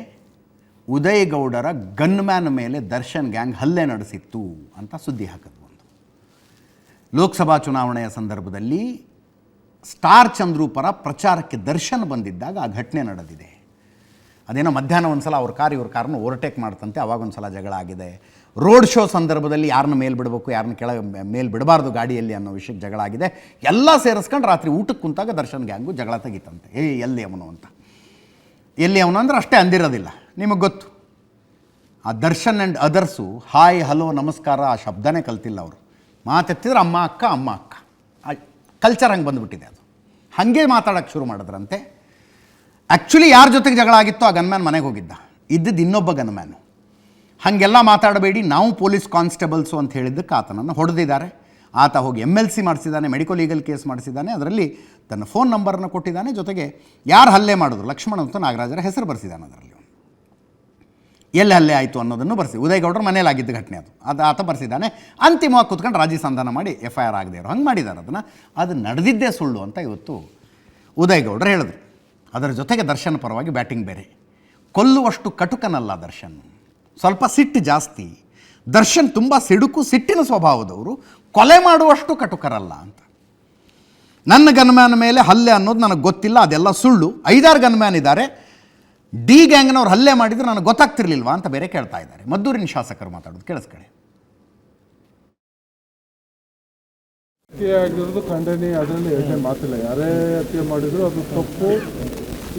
ಉದಯಗೌಡರ ಗನ್ಮ್ಯಾನ್ ಮೇಲೆ ದರ್ಶನ್ ಗ್ಯಾಂಗ್ ಹಲ್ಲೆ ನಡೆಸಿತ್ತು ಅಂತ ಸುದ್ದಿ ಹಾಕಿದ್ವು. ಲೋಕಸಭಾ ಚುನಾವಣೆಯ ಸಂದರ್ಭದಲ್ಲಿ ಸ್ಟಾರ್ ಚಂದ್ರು ಪರ ಪ್ರಚಾರಕ್ಕೆ ದರ್ಶನ್ ಬಂದಿದ್ದಾಗ ಆ ಘಟನೆ ನಡೆದಿದೆ. ಅದೇನೋ ಮಧ್ಯಾಹ್ನ ಒಂದು ಸಲ ಅವ್ರ ಕಾರ್ ಇವ್ರ ಕಾರನ್ನು ಓವರ್ಟೇಕ್ ಮಾಡ್ತಂತೆ, ಅವಾಗೊಂದು ಸಲ ಜಗಳ ಆಗಿದೆ. ರೋಡ್ ಶೋ ಸಂದರ್ಭದಲ್ಲಿ ಯಾರನ್ನ ಮೇಲೆ ಬಿಡಬೇಕು, ಯಾರನ್ನ ಮೇಲೆ ಬಿಡಬಾರ್ದು ಗಾಡಿಯಲ್ಲಿ ಅನ್ನೋ ವಿಷಯಕ್ಕೆ ಜಗಳ ಆಗಿದೆ. ಎಲ್ಲ ಸೇರಿಸ್ಕೊಂಡು ರಾತ್ರಿ ಊಟಕ್ಕೆ ಕುಂತಾಗ ದರ್ಶನ್ ಗ್ಯಾಂಗು ಜಗಳ ತೆಗಿತಂತೆ. ಎಲ್ಲಿ ಅವನು ಅಂತ. ಎಲ್ಲಿ ಅವನು ಅಂದರೆ ಅಷ್ಟೇ ಅಂದಿರೋದಿಲ್ಲ, ನಿಮಗೆ ಗೊತ್ತು. ಆ Darshan and others hi hello ನಮಸ್ಕಾರ ಆ ಶಬ್ದನೇ ಕಲ್ತಿಲ್ಲ ಅವರು. ಮಾತೆತ್ತಿದ್ರೆ ಅಮ್ಮ ಅಕ್ಕ ಆ ಕಲ್ಚರ್ ಹಂಗೆ ಬಂದುಬಿಟ್ಟಿದೆ. ಅದು ಹಾಗೆ ಮಾತಾಡೋಕ್ಕೆ ಶುರು ಮಾಡಿದ್ರಂತೆ. ಆ್ಯಕ್ಚುಲಿ ಯಾರ ಜೊತೆಗೆ ಜಗಳ ಆಗಿತ್ತೋ ಆ ಗನ್ಮ್ಯಾನ್ ಮನೆಗೆ ಹೋಗಿದ್ದ, ಇದ್ದಿದ್ದು ಇನ್ನೊಬ್ಬ ಗನ್ಮ್ಯಾನು. ಹಾಗೆಲ್ಲ ಮಾತಾಡಬೇಡಿ, ನಾವು ಪೊಲೀಸ್ ಕಾನ್ಸ್ಟೇಬಲ್ಸು ಅಂತ ಹೇಳಿದ್ದಕ್ಕೆ ಆತನನ್ನು ಹೊಡೆದಿದ್ದಾರೆ. ಆತ ಹೋಗಿ MLC ಮಾಡಿಸಿದ್ದಾನೆ, ಮೆಡಿಕಲ್ ಲೀಗಲ್ ಕೇಸ್ ಮಾಡಿಸಿದ್ದಾನೆ. ಅದರಲ್ಲಿ ತನ್ನ ಫೋನ್ ನಂಬರನ್ನು ಕೊಟ್ಟಿದ್ದಾನೆ. ಜೊತೆಗೆ ಯಾರು ಹಲ್ಲೆ ಮಾಡಿದ್ರು, ಲಕ್ಷ್ಮಣ್ ಅಂತ ನಾಗರಾಜರ ಹೆಸರು ಬರೆಸಿದ್ದಾನೆ. ಅದರಲ್ಲಿ ಎಲ್ಲಿ ಹಲ್ಲೆ ಆಯಿತು ಅನ್ನೋದನ್ನು ಬರೆಸಿ, ಉದಯಗೌಡರ ಮನೇಲಾಗಿದ್ದ ಘಟನೆ ಅದು ಆತ ಬರೆಸಿದ್ದಾನೆ. ಅಂತಿಮವಾಗಿ ಕೂತ್ಕೊಂಡು ರಾಜಿ ಸಂಧಾನ ಮಾಡಿ FIR ಆಗದೆ ಇರೋ ಹಂಗೆ ಮಾಡಿದ್ದಾರೆ. ಅದು ನಡೆದಿದ್ದೇ ಸುಳ್ಳು ಅಂತ ಇವತ್ತು ಉದಯಗೌಡರು ಹೇಳಿದ್ರು. ಅದರ ಜೊತೆಗೆ ದರ್ಶನ್ ಪರವಾಗಿ ಬ್ಯಾಟಿಂಗ್ ಬೇರೆ. ಕೊಲ್ಲುವಷ್ಟು ಕಟುಕನಲ್ಲ ದರ್ಶನ್, ಸ್ವಲ್ಪ ಸಿಟ್ಟು ಜಾಸ್ತಿ. ದರ್ಶನ್ ತುಂಬ ಸಿಟ್ಟಿನ ಸ್ವಭಾವದವರು, ಕೊಲೆ ಮಾಡುವಷ್ಟು ಕಟುಕರಲ್ಲ ಅಂತ. ನನ್ನ ಗನ್ಮ್ಯಾನ್ ಮೇಲೆ ಹಲ್ಲೆ ಅನ್ನೋದು ನನಗೆ ಗೊತ್ತಿಲ್ಲ, ಅದೆಲ್ಲ ಸುಳ್ಳು. 5-6 ಗನ್ಮ್ಯಾನ್ ಇದ್ದಾರೆ, ಡಿ ಗ್ಯಾಂಗ್ನವ್ರು ಹಲ್ಲೆ ಮಾಡಿದರೆ ನನಗೆ ಗೊತ್ತಾಗ್ತಿರ್ಲಿಲ್ವಾ ಅಂತ ಬೇರೆ ಕೇಳ್ತಾ ಇದ್ದಾರೆ. ಮದ್ದೂರಿನ ಶಾಸಕರು ಮಾತಾಡೋದು ಕೇಳಿಸ್ಕೊಳ್ಳಿ. ಹತ್ಯೆ ಆಗಿರೋದು ಖಂಡನೆ, ಅದರಲ್ಲಿ ಎರಡನೇ ಮಾತಿಲ್ಲ. ಯಾರೇ ಹತ್ಯೆ ಮಾಡಿದ್ರು ಅದು ತಪ್ಪು,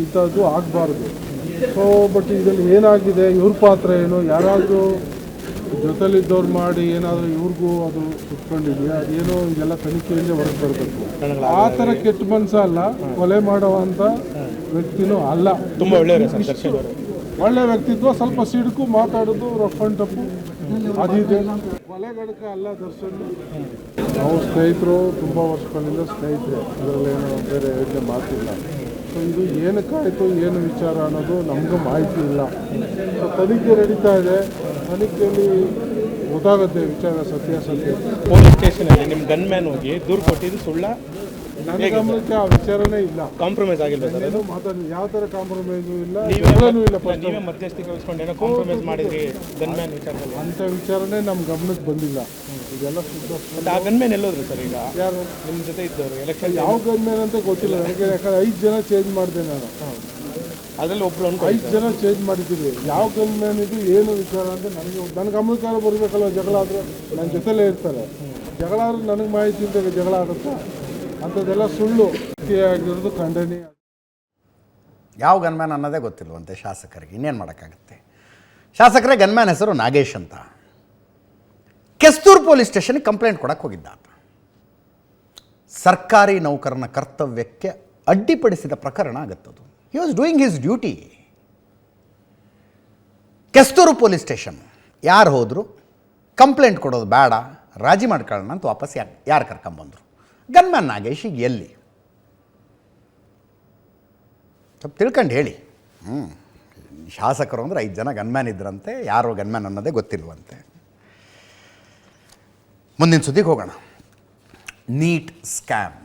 ಇಂಥದ್ದು ಆಗಬಾರ್ದು. ಸೊ ಬಟ್ ಇದರಲ್ಲಿ ಏನಾಗಿದೆ, ಇವ್ರ ಪಾತ್ರ ಏನು, ಯಾರಾದರೂ ಜೊತೆಲಿದ್ದವ್ರು ಮಾಡಿ ಏನಾದರೂ ಇವ್ರಿಗೂ ಅದು ಕುತ್ಕೊಂಡಿದೆಯಾ, ಅದೇನೋ ಇದೆಲ್ಲ ತನಿಖೆಯಿಂದ ಹೊರಗೆ ಬರಬೇಕು. ಆ ಥರ ಕೆಟ್ಟ ಮನಸ್ಸು ಅಲ್ಲ, ಕೊಲೆ ಮಾಡುವಂಥ ವ್ಯಕ್ತಿನೂ ಅಲ್ಲ. ತುಂಬ ಒಳ್ಳೆಯವರು ಸರ್ ದರ್ಶನ್ ಅವರು. ಒಳ್ಳೆ ವ್ಯಕ್ತಿತ್ವ, ಸ್ವಲ್ಪ ಸಿಡುಕು, ಮಾತಾಡೋದು ರಫ್ ಅಂಡ್ ಟಫು ಅದಿದೆ. ಕೊಲೆಗಡಕ ಅಲ್ಲ ದರ್ಶನ್. ನಾವು ಸ್ನೇಹಿತರು, ತುಂಬ ವರ್ಷಗಳಿಂದ ಸ್ನೇಹಿತರೆ, ಅದರಲ್ಲೇನು ಬೇರೆ ಯೋಚನೆ ಮಾಡ್ತಿಲ್ಲ. ಸೊ ಇದು ಏನಕ್ಕಾಯಿತು, ಏನು ವಿಚಾರ ಅನ್ನೋದು ನಮಗೂ ಮಾಹಿತಿ ಇಲ್ಲ. ಸೊ ತನಿಖೆ ನಡೀತಾ ಇದೆ, ತನಿಖೆಯಲ್ಲಿ ಗೊತ್ತಾಗುತ್ತೆ ವಿಚಾರ ಸತ್ಯಾಸತ್ಯ. ಪೊಲೀಸ್ ಸ್ಟೇಷನಲ್ಲಿ ನಿಮ್ಮ ಗನ್ಮ್ಯಾನ್ ಹೋಗಿ ದೂರು ಕೊಟ್ಟಿದ್ದು ಸುಳ್ಳ? ನನ್ನ ಗಮನಕ್ಕೆ ಆ ವಿಚಾರನೇ ಇಲ್ಲ. ಕಾಂಪ್ರಮೈಸ್ ಆಗಿಲ್ಲ ಸರ್ ಅದು? ಯಾವ ಥರ ಕಾಂಪ್ರಮೈಸು ಇಲ್ಲ, ನೀವೇ ಇಲ್ಲ. ನೀವೇ ಮಧ್ಯಸ್ಥಿಕೆ ವಹಿಸ್ಕೊಂಡು ಏನೋ ಕಾಂಪ್ರಮೈಸ್ ಮಾಡಿದ್ರಿ ಗನ್ಮ್ಯಾನ್ ವಿಚಾರದಲ್ಲಿ? ಅಂಥ ವಿಚಾರನೇ ನಮ್ಮ ಗಮನಕ್ಕೆ ಬಂದಿಲ್ಲ. ಇದೆಲ್ಲ ಶುದ್ಧ. ಮತ್ತು ಆ ಗನ್ಮ್ಯಾನ್ ಎಲ್ಲೋದ್ರು ಸರ್ ಈಗ? ಯಾರು ನಿಮ್ಮ ಜೊತೆ ಇದ್ದವರು ಎಲೆಕ್ಷನ್? ಯಾವ ಗನ್ಮ್ಯಾನ್ ಅಂತ ಗೊತ್ತಿಲ್ಲ ನನಗೆ, ಯಾಕಂದ್ರೆ 5 ಜನ ಚೇಂಜ್ ಮಾಡಿದೆ ನಾನು. ಅದರಲ್ಲಿ ಒಬ್ರು 5 ಜನ ಚೇಂಜ್ ಮಾಡಿದ್ದೀವಿ. ಯಾವ ಗನ್ಮ್ಯಾನ್ ಇದು ಏನು ವಿಚಾರ ಅಂತ ನನಗೆ, ನನ್ನ ಗಮನಕ್ಕಾಗ ಬರಬೇಕಲ್ವ. ಜಗಳ ಆದರೆ ನನ್ನ ಜೊತೆಲೇ ಇರ್ತಾರೆ. ಜಗಳ ಆದ್ರೆ ನನಗೆ ಮಾಹಿತಿ ಇದ್ದಾಗ ಜಗಳ ಆಗುತ್ತಾ? ಅಂಥದ್ದೆಲ್ಲ ಸುಳ್ಳು ಆಗಿರೋದು ಖಂಡನೀಯ. ಯಾವ ಗನ್ಮ್ಯಾನ್ ಅನ್ನೋದೇ ಗೊತ್ತಿಲ್ವಂತೆ ಶಾಸಕರಿಗೆ. ಇನ್ನೇನು ಮಾಡೋಕ್ಕಾಗುತ್ತೆ? ಶಾಸಕರೇ ಗನ್ಮ್ಯಾನ್ ಹೆಸರು ನಾಗೇಶ್ ಅಂತ. ಕೆಸ್ತೂರು ಪೊಲೀಸ್ ಸ್ಟೇಷನ್ಗೆ ಕಂಪ್ಲೇಂಟ್ ಕೊಡಕ್ಕೆ ಹೋಗಿದ್ದ ಆತ. ಸರ್ಕಾರಿ ನೌಕರನ ಕರ್ತವ್ಯಕ್ಕೆ ಅಡ್ಡಿಪಡಿಸಿದ ಪ್ರಕರಣ ಆಗುತ್ತದು. He was doing his duty. Kesthur police station ಯಾರು ಹೋದರು, ಕಂಪ್ಲೇಂಟ್ ಕೊಡೋದು ಬೇಡ, ರಾಜಿ ಮಾಡ್ಕೊಳ್ಳೋಣ ಅಂತ ವಾಪಸ್ ಯಾರು ಕರ್ಕೊಂಬಂದರು? ಗನ್ಮ್ಯಾನ್ ನಾಗೇಶ್. ಈಗ ಎಲ್ಲಿ? ಸ್ವಲ್ಪ ತಿಳ್ಕೊಂಡು ಹೇಳಿ. ಶಾಸಕರು ಅಂದರೆ 5 ಜನ ಗನ್ಮ್ಯಾನ್ ಇದ್ರಂತೆ, ಯಾರು ಗನ್ಮ್ಯಾನ್ ಅನ್ನೋದೇ ಗೊತ್ತಿಲ್ವಂತೆ. ಮುಂದಿನ ಸುದ್ದಿಗೆ ಹೋಗೋಣ. Neat scam.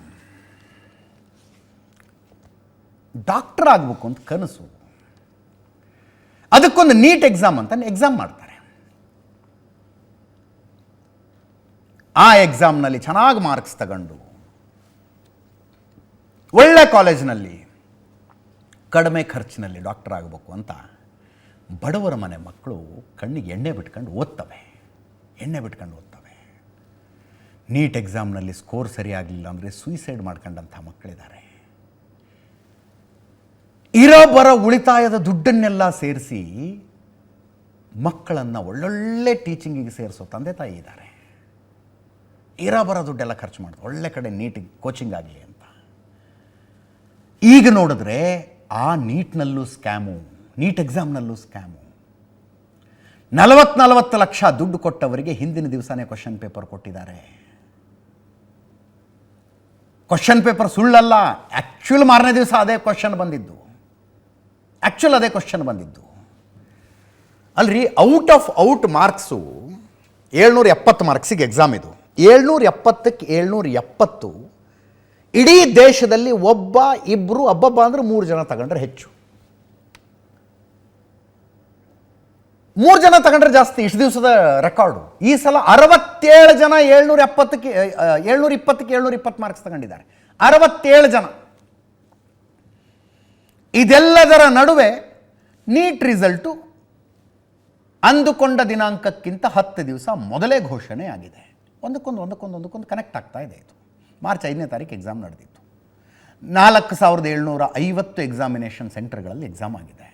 ಡಾಕ್ಟರ್ ಆಗಬೇಕು ಅಂತ ಕನಸು, ಅದಕ್ಕೊಂದು ನೀಟ್ ಎಕ್ಸಾಮ್ ಅಂತ ಎಕ್ಸಾಮ್ ಮಾಡ್ತಾರೆ. ಆ ಎಕ್ಸಾಮ್ನಲ್ಲಿ ಚೆನ್ನಾಗಿ ಮಾರ್ಕ್ಸ್ ತಗೊಂಡು ಒಳ್ಳೆ ಕಾಲೇಜಿನಲ್ಲಿ ಕಡಿಮೆ ಖರ್ಚಿನಲ್ಲಿ ಡಾಕ್ಟರ್ ಆಗಬೇಕು ಅಂತ ಬಡವರ ಮನೆ ಮಕ್ಕಳು ಕಣ್ಣಿಗೆ ಎಣ್ಣೆ ಬಿಟ್ಕೊಂಡು ಓದ್ತವೆ. ನೀಟ್ ಎಕ್ಸಾಮ್ನಲ್ಲಿ ಸ್ಕೋರ್ ಸರಿಯಾಗಲಿಲ್ಲ ಅಂದರೆ ಸೂಯಿಸೈಡ್ ಮಾಡ್ಕೊಂಡಂಥ ಮಕ್ಕಳಿದ್ದಾರೆ. ಇರೋ ಬರೋ ಉಳಿತಾಯದ ದುಡ್ಡನ್ನೆಲ್ಲ ಸೇರಿಸಿ ಮಕ್ಕಳನ್ನು ಒಳ್ಳೊಳ್ಳೆ ಟೀಚಿಂಗಿಗೆ ಸೇರಿಸೋ ತಂದೆ ತಾಯಿ ಇದ್ದಾರೆ. ಇರೋ ಬರೋ ದುಡ್ಡೆಲ್ಲ ಖರ್ಚು ಮಾಡೋದು ಒಳ್ಳೆ ಕಡೆ ನೀಟಿಗೆ ಕೋಚಿಂಗ್ ಆಗಲಿ ಅಂತ. ಈಗ ನೋಡಿದ್ರೆ ಆ ನೀಟ್ನಲ್ಲೂ ಸ್ಕ್ಯಾಮು, ನೀಟ್ ಎಕ್ಸಾಮ್ನಲ್ಲೂ ಸ್ಕ್ಯಾಮು. 40 ಲಕ್ಷ ದುಡ್ಡು ಕೊಟ್ಟವರಿಗೆ ಹಿಂದಿನ ದಿವಸನೇ ಕ್ವಶನ್ ಪೇಪರ್ ಕೊಟ್ಟಿದ್ದಾರೆ. ಕ್ವಶನ್ ಪೇಪರ್ ಸುಳ್ಳಲ್ಲ, ಆ್ಯಕ್ಚುಲ್ ಮಾರನೇ ದಿವಸ ಅದೇ ಕ್ವಶನ್ ಬಂದಿದ್ದು. ಅಲ್ರಿ, ಔಟ್ ಆಫ್ ಔಟ್ ಮಾರ್ಕ್ಸು 770 ಮಾರ್ಕ್ಸಿಗೆ ಎಕ್ಸಾಮ್ ಇದು. 770ಕ್ಕೆ 770 ಇಡೀ ದೇಶದಲ್ಲಿ ಒಬ್ಬ ಇಬ್ಬರು ಅಬ್ಬಬ್ಬ ಅಂದರೆ 3 ಜನ ತಗೊಂಡ್ರೆ ಹೆಚ್ಚು. 3 ಜನ ತಗೊಂಡ್ರೆ ಜಾಸ್ತಿ ಇಷ್ಟು ದಿವಸದ ರೆಕಾರ್ಡು. ಈ ಸಲ 67 ಜನ 720ಕ್ಕೆ 720 ಮಾರ್ಕ್ಸ್ ತಗೊಂಡಿದ್ದಾರೆ. 67 ಜನ. ಇದೆಲ್ಲದರ ನಡುವೆ ನೀಟ್ ರಿಸಲ್ಟು ಅಂದುಕೊಂಡ ದಿನಾಂಕಕ್ಕಿಂತ 10 ದಿವಸ ಮೊದಲೇ ಘೋಷಣೆ ಆಗಿದೆ. ಒಂದಕ್ಕೊಂದು ಕನೆಕ್ಟ್ ಆಗ್ತಾ ಇದೆ. ಇದು ಮಾರ್ಚ್ 5ನೇ ತಾರೀಕು ಎಕ್ಸಾಮ್ ನಡೆದಿತ್ತು. 4750 ಎಕ್ಸಾಮಿನೇಷನ್ ಸೆಂಟರ್ಗಳಲ್ಲಿ ಎಕ್ಸಾಮ್ ಆಗಿದೆ.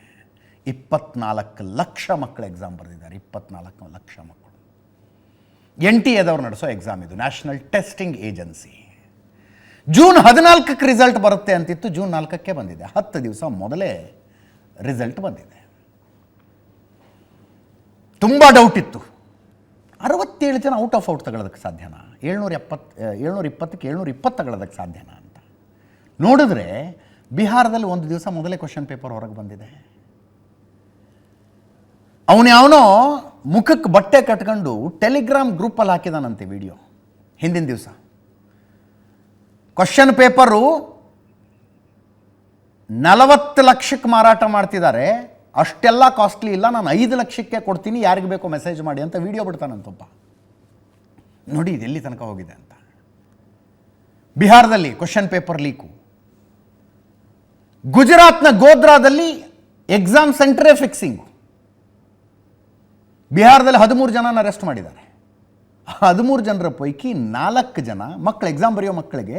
24 ಲಕ್ಷ ಮಕ್ಕಳು ಎಕ್ಸಾಮ್ ಬರೆದಿದ್ದಾರೆ. 24 ಲಕ್ಷ ಮಕ್ಕಳು. NTAದವ್ರು ನಡೆಸೋ ಎಕ್ಸಾಮ್ ಇದು, ನ್ಯಾಷನಲ್ ಟೆಸ್ಟಿಂಗ್ ಏಜೆನ್ಸಿ. ಜೂನ್ 14ಕ್ಕೆ ರಿಸಲ್ಟ್ ಬರುತ್ತೆ ಅಂತಿತ್ತು, ಜೂನ್ 4ಕ್ಕೆ ಬಂದಿದೆ. 10 ದಿವಸ ಮೊದಲೇ ರಿಸಲ್ಟ್ ಬಂದಿದೆ. ತುಂಬ ಡೌಟ್ ಇತ್ತು. 67 ಜನ ಔಟ್ ಆಫ್ ಔಟ್ ತಗೊಳ್ಳೋದಕ್ಕೆ ಸಾಧ್ಯನಾ? 720ಕ್ಕೆ 720 ತಗೊಳ್ಳೋದಕ್ಕೆ ಸಾಧ್ಯನಾ ಅಂತ ನೋಡಿದ್ರೆ ಬಿಹಾರದಲ್ಲಿ ಒಂದು ದಿವಸ ಮೊದಲೇ ಕ್ವಶನ್ ಪೇಪರ್ ಹೊರಗೆ ಬಂದಿದೆ. ಅವನ್ಯಾವನೋ ಮುಖಕ್ಕೆ ಬಟ್ಟೆ ಕಟ್ಕೊಂಡು ಟೆಲಿಗ್ರಾಮ್ ಗ್ರೂಪಲ್ಲಿ ಹಾಕಿದಾನಂತೆ ವಿಡಿಯೋ. ಹಿಂದಿನ ದಿವಸ ಕ್ವಶನ್ ಪೇಪರು 40 ಲಕ್ಷಕ್ಕೆ ಮಾರಾಟ ಮಾಡ್ತಿದ್ದಾರೆ, ಅಷ್ಟೆಲ್ಲ ಕಾಸ್ಟ್ಲಿ ಇಲ್ಲ, ನಾನು 5 ಲಕ್ಷಕ್ಕೆ ಕೊಡ್ತೀನಿ, ಯಾರಿಗೆ ಬೇಕೋ ಮೆಸೇಜ್ ಮಾಡಿ ಅಂತ ವಿಡಿಯೋ ಬಿಡ್ತಾನಂತೊಬ್ಬ. ನೋಡಿ ಇದೆಲ್ಲಿ ತನಕ ಹೋಗಿದೆ ಅಂತ. ಬಿಹಾರದಲ್ಲಿ ಕ್ವಶನ್ ಪೇಪರ್ ಲೀಕು. ಗುಜರಾತ್ನ ಗೋಧ್ರಾದಲ್ಲಿ ಎಕ್ಸಾಮ್ ಸೆಂಟರೇ ಫಿಕ್ಸಿಂಗು. ಬಿಹಾರದಲ್ಲಿ 13 ಜನನ ಅರೆಸ್ಟ್ ಮಾಡಿದ್ದಾರೆ. 13 ಜನರ ಪೈಕಿ 4 ಜನ ಮಕ್ಕಳು, ಎಕ್ಸಾಮ್ ಬರೆಯೋ ಮಕ್ಕಳಿಗೆ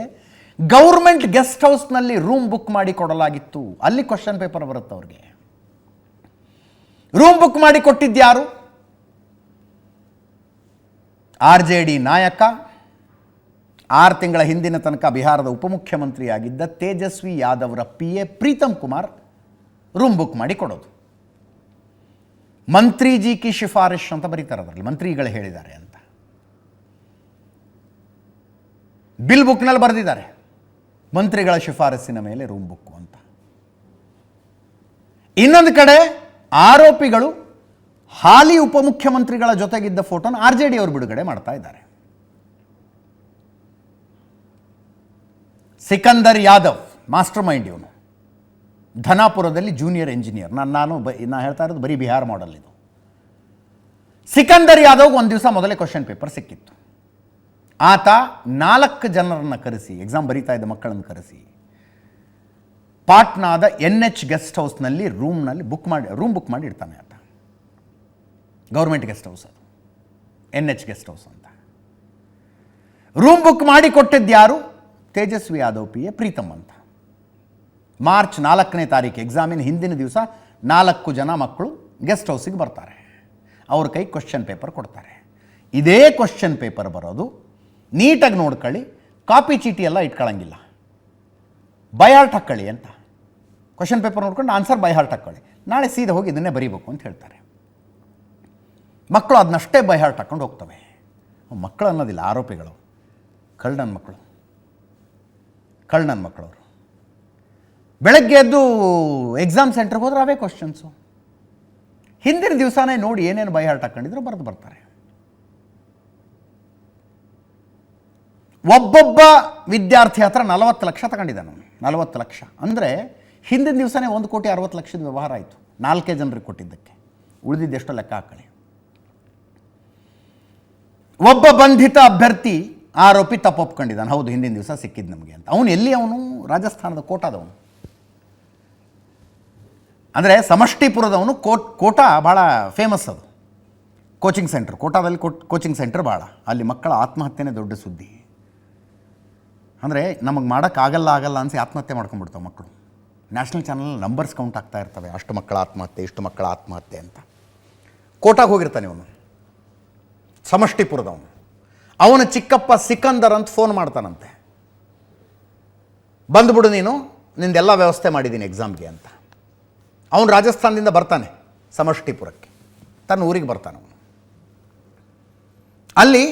ಗೌರ್ಮೆಂಟ್ ಗೆಸ್ಟ್ ಹೌಸ್ನಲ್ಲಿ ರೂಮ್ ಬುಕ್ ಮಾಡಿ ಕೊಡಲಾಗಿತ್ತು. ಅಲ್ಲಿ ಕ್ವಶನ್ ಪೇಪರ್ ಬರುತ್ತೆ ಅವ್ರಿಗೆ. ರೂಮ್ ಬುಕ್ ಮಾಡಿ ಕೊಟ್ಟಿದ್ಯಾರು? RJD ನಾಯಕ, 6 ತಿಂಗಳ ಹಿಂದಿನ ತನಕ ಬಿಹಾರದ ಉಪಮುಖ್ಯಮಂತ್ರಿಯಾಗಿದ್ದ ತೇಜಸ್ವಿ ಯಾದವ್ರ PA Pritam Kumar room book ಮಾಡಿ ಕೊಡೋದು. ಮಂತ್ರಿಜಿ ಕಿ ಶಿಫಾರಿಶ್ ಅಂತ ಬರೀತಾರೆ ಅದರಲ್ಲಿ, ಮಂತ್ರಿಗಳು ಹೇಳಿದ್ದಾರೆ ಅಂತ. ಬಿಲ್ ಬುಕ್ನಲ್ಲಿ ಬರೆದಿದ್ದಾರೆ ಮಂತ್ರಿಗಳ ಶಿಫಾರಸ್ಸಿನ ಮೇಲೆ ರೂಮ್ ಬುಕ್ಕು ಅಂತ. ಇನ್ನೊಂದು ಕಡೆ ಆರೋಪಿಗಳು ಹಾಲಿ ಉಪಮುಖ್ಯಮಂತ್ರಿಗಳ ಜೊತೆಗಿದ್ದ ಫೋಟೋನ RJD ಅವರು ಬಿಡುಗಡೆ ಮಾಡ್ತಾ ಇದ್ದಾರೆ. ಸಿಕಂದರ್ ಯಾದವ್ ಮಾಸ್ಟರ್ ಮೈಂಡ್ ಇವನು, ಧನಾಪುರದಲ್ಲಿ ಜೂನಿಯರ್ ಇಂಜಿನಿಯರ್. ನಾನು ಹೇಳ್ತಾ ಇರೋದು ಬರೀ ಬಿಹಾರ್ ಮಾಡೆಲ್ ಇದು. ಸಿಕಂದರ್ ಯಾದವ್ ಒಂದು ದಿವಸ ಮೊದಲೇ ಕ್ವಶನ್ ಪೇಪರ್ ಸಿಕ್ಕಿತ್ತು. ಆತ 4 ಜನರನ್ನು ಕರೆಸಿ, ಎಕ್ಸಾಮ್ ಬರೀತಾ ಇದ್ದ ಮಕ್ಕಳನ್ನು ಕರೆಸಿ, ಪಾಟ್ನಾದ NH ಗೆಸ್ಟ್ ಹೌಸ್ನಲ್ಲಿ ರೂಮ್ ಬುಕ್ ಮಾಡಿ ಇಡ್ತಾನೆ ಆತ. ಗೌರ್ಮೆಂಟ್ ಗೆಸ್ಟ್ ಹೌಸ್ ಅದು, NH ಗೆಸ್ಟ್ ಹೌಸ್ ಅಂತ. ರೂಮ್ ಬುಕ್ ಮಾಡಿ ಕೊಟ್ಟಿದ್ದು ಯಾರು? ತೇಜಸ್ವಿ ಯಾದವ್ PA ಪ್ರೀತಮ್ ಅಂತ. ಮಾರ್ಚ್ 4ನೇ ತಾರೀಕು ಎಕ್ಸಾಮಿನ ಹಿಂದಿನ ದಿವಸ 4 ಜನ ಮಕ್ಕಳು ಗೆಸ್ಟ್ ಹೌಸಿಗೆ ಬರ್ತಾರೆ. ಅವ್ರ ಕೈ ಕ್ವಶನ್ ಪೇಪರ್ ಕೊಡ್ತಾರೆ. ಇದೇ ಕ್ವಶನ್ ಪೇಪರ್ ಬರೋದು, ನೀಟಾಗಿ ನೋಡ್ಕೊಳ್ಳಿ, ಕಾಪಿ ಚೀಟಿ ಎಲ್ಲ ಇಟ್ಕೊಳ್ಳಂಗಿಲ್ಲ, ಬೈ ಹಾರ್ಟ್ ಹಾಕ್ಕೊಳ್ಳಿ ಅಂತ. ಕ್ವಶನ್ ಪೇಪರ್ ನೋಡ್ಕೊಂಡು ಆನ್ಸರ್ ಬೈ ಹಾರ್ಟ್ ಹಾಕ್ಕೊಳ್ಳಿ, ನಾಳೆ ಸೀದಾ ಹೋಗಿ ಇದನ್ನೇ ಬರೀಬೇಕು ಅಂತ ಹೇಳ್ತಾರೆ. ಮಕ್ಕಳು ಅದನ್ನಷ್ಟೇ ಬೈ ಹಾರ್ಟ್ ಹಾಕ್ಕೊಂಡು ಹೋಗ್ತವೆ. ಮಕ್ಕಳು ಅನ್ನೋದಿಲ್ಲ, ಆರೋಪಿಗಳು, ಕಳ್ಳನ ಮಕ್ಕಳು ಅವರು. ಬೆಳಗ್ಗೆ ಎದ್ದು ಎಕ್ಸಾಮ್ ಸೆಂಟ್ರಿಗೆ ಹೋದ್ರೆ ಅವೇ ಕ್ವಶನ್ಸು. ಹಿಂದಿನ ದಿವಸನೇ ನೋಡಿ ಏನೇನು ಬೈ ಹಾರ್ಟ್ ಹಾಕ್ಕೊಂಡಿದ್ರು ಬರೆದು ಬರ್ತಾರೆ. ಒಬ್ಬೊಬ್ಬ ವಿದ್ಯಾರ್ಥಿ ಹತ್ರ 40 ಲಕ್ಷ ತಗೊಂಡಿದ್ದಾನೆ ಅವನು. 40 ಲಕ್ಷ ಅಂದರೆ ಹಿಂದಿನ ದಿವಸನೇ 1,60,00,000 ವ್ಯವಹಾರ ಆಯಿತು, 4 ಜನರಿಗೆ ಕೊಟ್ಟಿದ್ದಕ್ಕೆ. ಉಳಿದಿದ್ದೆಷ್ಟೋ ಲೆಕ್ಕ ಹಾಕೊಳ್ಳಿ. ಒಬ್ಬ ಬಂಧಿತ ಅಭ್ಯರ್ಥಿ ಆರೋಪಿ ತಪ್ಪೊಪ್ಕೊಂಡಿದ್ದಾನೆ, ಹೌದು ಹಿಂದಿನ ದಿವಸ ಸಿಕ್ಕಿದ್ದು ನಮಗೆ ಅಂತ. ಅವನು ಎಲ್ಲಿ? ಅವನು ರಾಜಸ್ಥಾನದ ಕೋಟಾದವನು, ಅಂದರೆ ಸಮಷ್ಟಿಪುರದವನು. ಕೋಟಾ ಭಾಳ ಫೇಮಸ್ ಅದು, ಕೋಚಿಂಗ್ ಸೆಂಟರ್. ಕೋಟಾದಲ್ಲಿ ಕೋಚಿಂಗ್ ಸೆಂಟರ್ ಭಾಳ. ಅಲ್ಲಿ ಮಕ್ಕಳ ಆತ್ಮಹತ್ಯೆನೇ ದೊಡ್ಡ ಸುದ್ದಿ. ಅಂದರೆ ನಮಗೆ ಮಾಡೋಕ್ಕಾಗಲ್ಲ ಅನಿಸಿ ಆತ್ಮಹತ್ಯೆ ಮಾಡ್ಕೊಂಡ್ಬಿಡ್ತಾವೆ ಮಕ್ಕಳು. ನ್ಯಾಷನಲ್ ಚಾನಲ್ ನಂಬರ್ಸ್ ಕೌಂಟ್ ಆಗ್ತಾ ಇರ್ತವೆ, ಅಷ್ಟು ಮಕ್ಕಳ ಆತ್ಮಹತ್ಯೆ, ಇಷ್ಟು ಮಕ್ಕಳ ಆತ್ಮಹತ್ಯೆ ಅಂತ. ಕೋಟಾಗೆ ಹೋಗಿರ್ತಾನೆ ಅವನು, ಸಮಷ್ಟಿಪುರದವನು. ಅವನ ಚಿಕ್ಕಪ್ಪ ಸಿಕಂದರ್ ಅಂತ ಫೋನ್ ಮಾಡ್ತಾನಂತೆ, ಬಂದುಬಿಡು ನೀನು, ನಿಂದೆಲ್ಲ ವ್ಯವಸ್ಥೆ ಮಾಡಿದ್ದೀನಿ ಎಕ್ಸಾಮ್ಗೆ ಅಂತ. ಅವನು ರಾಜಸ್ಥಾನದಿಂದ ಬರ್ತಾನೆ ಸಮಷ್ಟಿಪುರಕ್ಕೆ, ತನ್ನ ಊರಿಗೆ ಬರ್ತಾನೆ ಅವನು. ಅಲ್ಲಿ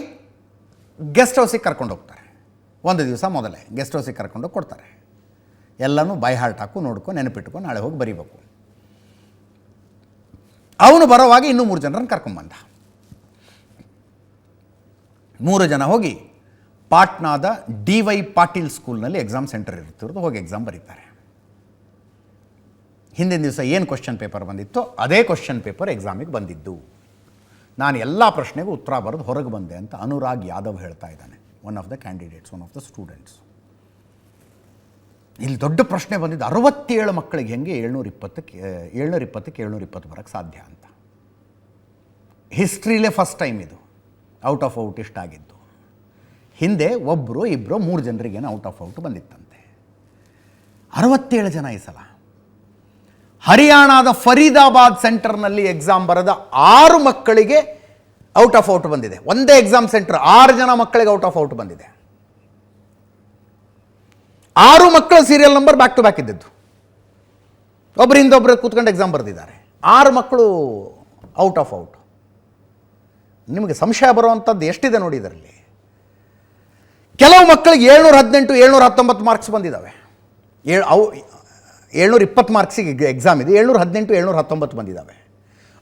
ಗೆಸ್ಟ್ ಹೌಸಿಗೆ ಕರ್ಕೊಂಡು ಹೋಗ್ತಾರೆ. ಒಂದು ದಿವಸ ಮೊದಲೇ ಗೆಸ್ಟ್ ಹೌಸಿಗೆ ಕರ್ಕೊಂಡು ಕೊಡ್ತಾರೆ. ಎಲ್ಲನೂ ಬೈ ಹಾರ್ಟ್ ಹಾಕು, ನೋಡ್ಕೊ, ನೆನಪಿಟ್ಕೊ, ನಾಳೆ ಹೋಗಿ ಬರೀಬೇಕು. ಅವನು ಬರೋವಾಗ ಇನ್ನೂ 3 ಜನರನ್ನು ಕರ್ಕೊಂಬಂದ. 3 ಜನ ಹೋಗಿ ಪಾಟ್ನಾದ DY ಪಾಟೀಲ್ ಸ್ಕೂಲ್ನಲ್ಲಿ ಎಕ್ಸಾಮ್ ಸೆಂಟರ್ ಇರ್ತಿರೋದು, ಹೋಗಿ ಎಕ್ಸಾಮ್ ಬರೀತಾರೆ. ಹಿಂದಿನ ದಿವಸ ಏನು ಕ್ವಶನ್ ಪೇಪರ್ ಬಂದಿತ್ತೋ ಅದೇ ಕ್ವಶನ್ ಪೇಪರ್ ಎಕ್ಸಾಮಿಗೆ ಬಂದಿದ್ದು. ನಾನು ಎಲ್ಲ ಪ್ರಶ್ನೆಗೂ ಉತ್ತರ ಬರೆದು ಹೊರಗೆ ಬಂದೆ ಅಂತ ಅನುರಾಗ್ ಯಾದವ್ ಹೇಳ್ತಾ ಇದ್ದಾನೆ, one of the candidates, one of the students. ಇಲ್ಲಿ ದೊಡ್ಡ ಪ್ರಶ್ನೆ ಬಂದಿದ್ದು, 67 ಮಕ್ಕಳಿಗೆ ಹೆಂಗೆ 720ಕ್ಕೆ 720 ಬರೋಕ್ಕೆ ಸಾಧ್ಯ ಅಂತ. ಹಿಸ್ಟ್ರಿಲೇ ಫಸ್ಟ್ ಟೈಮ್ ಇದು ಔಟ್ ಆಫ್ ಔಟ್ ಇಷ್ಟಾಗಿದ್ದು. ಹಿಂದೆ 1, 2, 3 ಜನರಿಗೇನು ಔಟ್ ಆಫ್ ಔಟ್ ಬಂದಿತ್ತಂತೆ. 67 ಜನ ಈ ಸಲ. ಹರಿಯಾಣದ ಫರೀದಾಬಾದ್ ಸೆಂಟರ್ನಲ್ಲಿ ಎಕ್ಸಾಮ್ ಬರೆದ 6 ಮಕ್ಕಳಿಗೆ ಔಟ್ ಆಫ್ ಔಟ್ ಬಂದಿದೆ. ಒಂದೇ ಎಕ್ಸಾಮ್ ಸೆಂಟರ್ 6 ಜನ ಮಕ್ಕಳಿಗೆ ಔಟ್ ಆಫ್ ಔಟ್ ಬಂದಿದೆ. 6 ಮಕ್ಕಳ serial number back to back ಇದ್ದಿದ್ದು, ಒಬ್ಬರಿಂದ ಒಬ್ಬರು ಕೂತ್ಕೊಂಡು ಎಕ್ಸಾಮ್ ಬರೆದಿದ್ದಾರೆ. 6 ಮಕ್ಕಳು ಔಟ್ ಆಫ್ ಔಟ್. ನಿಮಗೆ ಸಂಶಯ ಬರುವಂಥದ್ದು ಎಷ್ಟಿದೆ ನೋಡಿ ಇದರಲ್ಲಿ. ಕೆಲವು ಮಕ್ಕಳಿಗೆ 718, 719 ಮಾರ್ಕ್ಸ್ ಬಂದಿದ್ದಾವೆ. 720 ಮಾರ್ಕ್ಸಿಗೆ ಎಕ್ಸಾಮ್ ಇದೆ, 718, 719 ಬಂದಿದ್ದಾವೆ.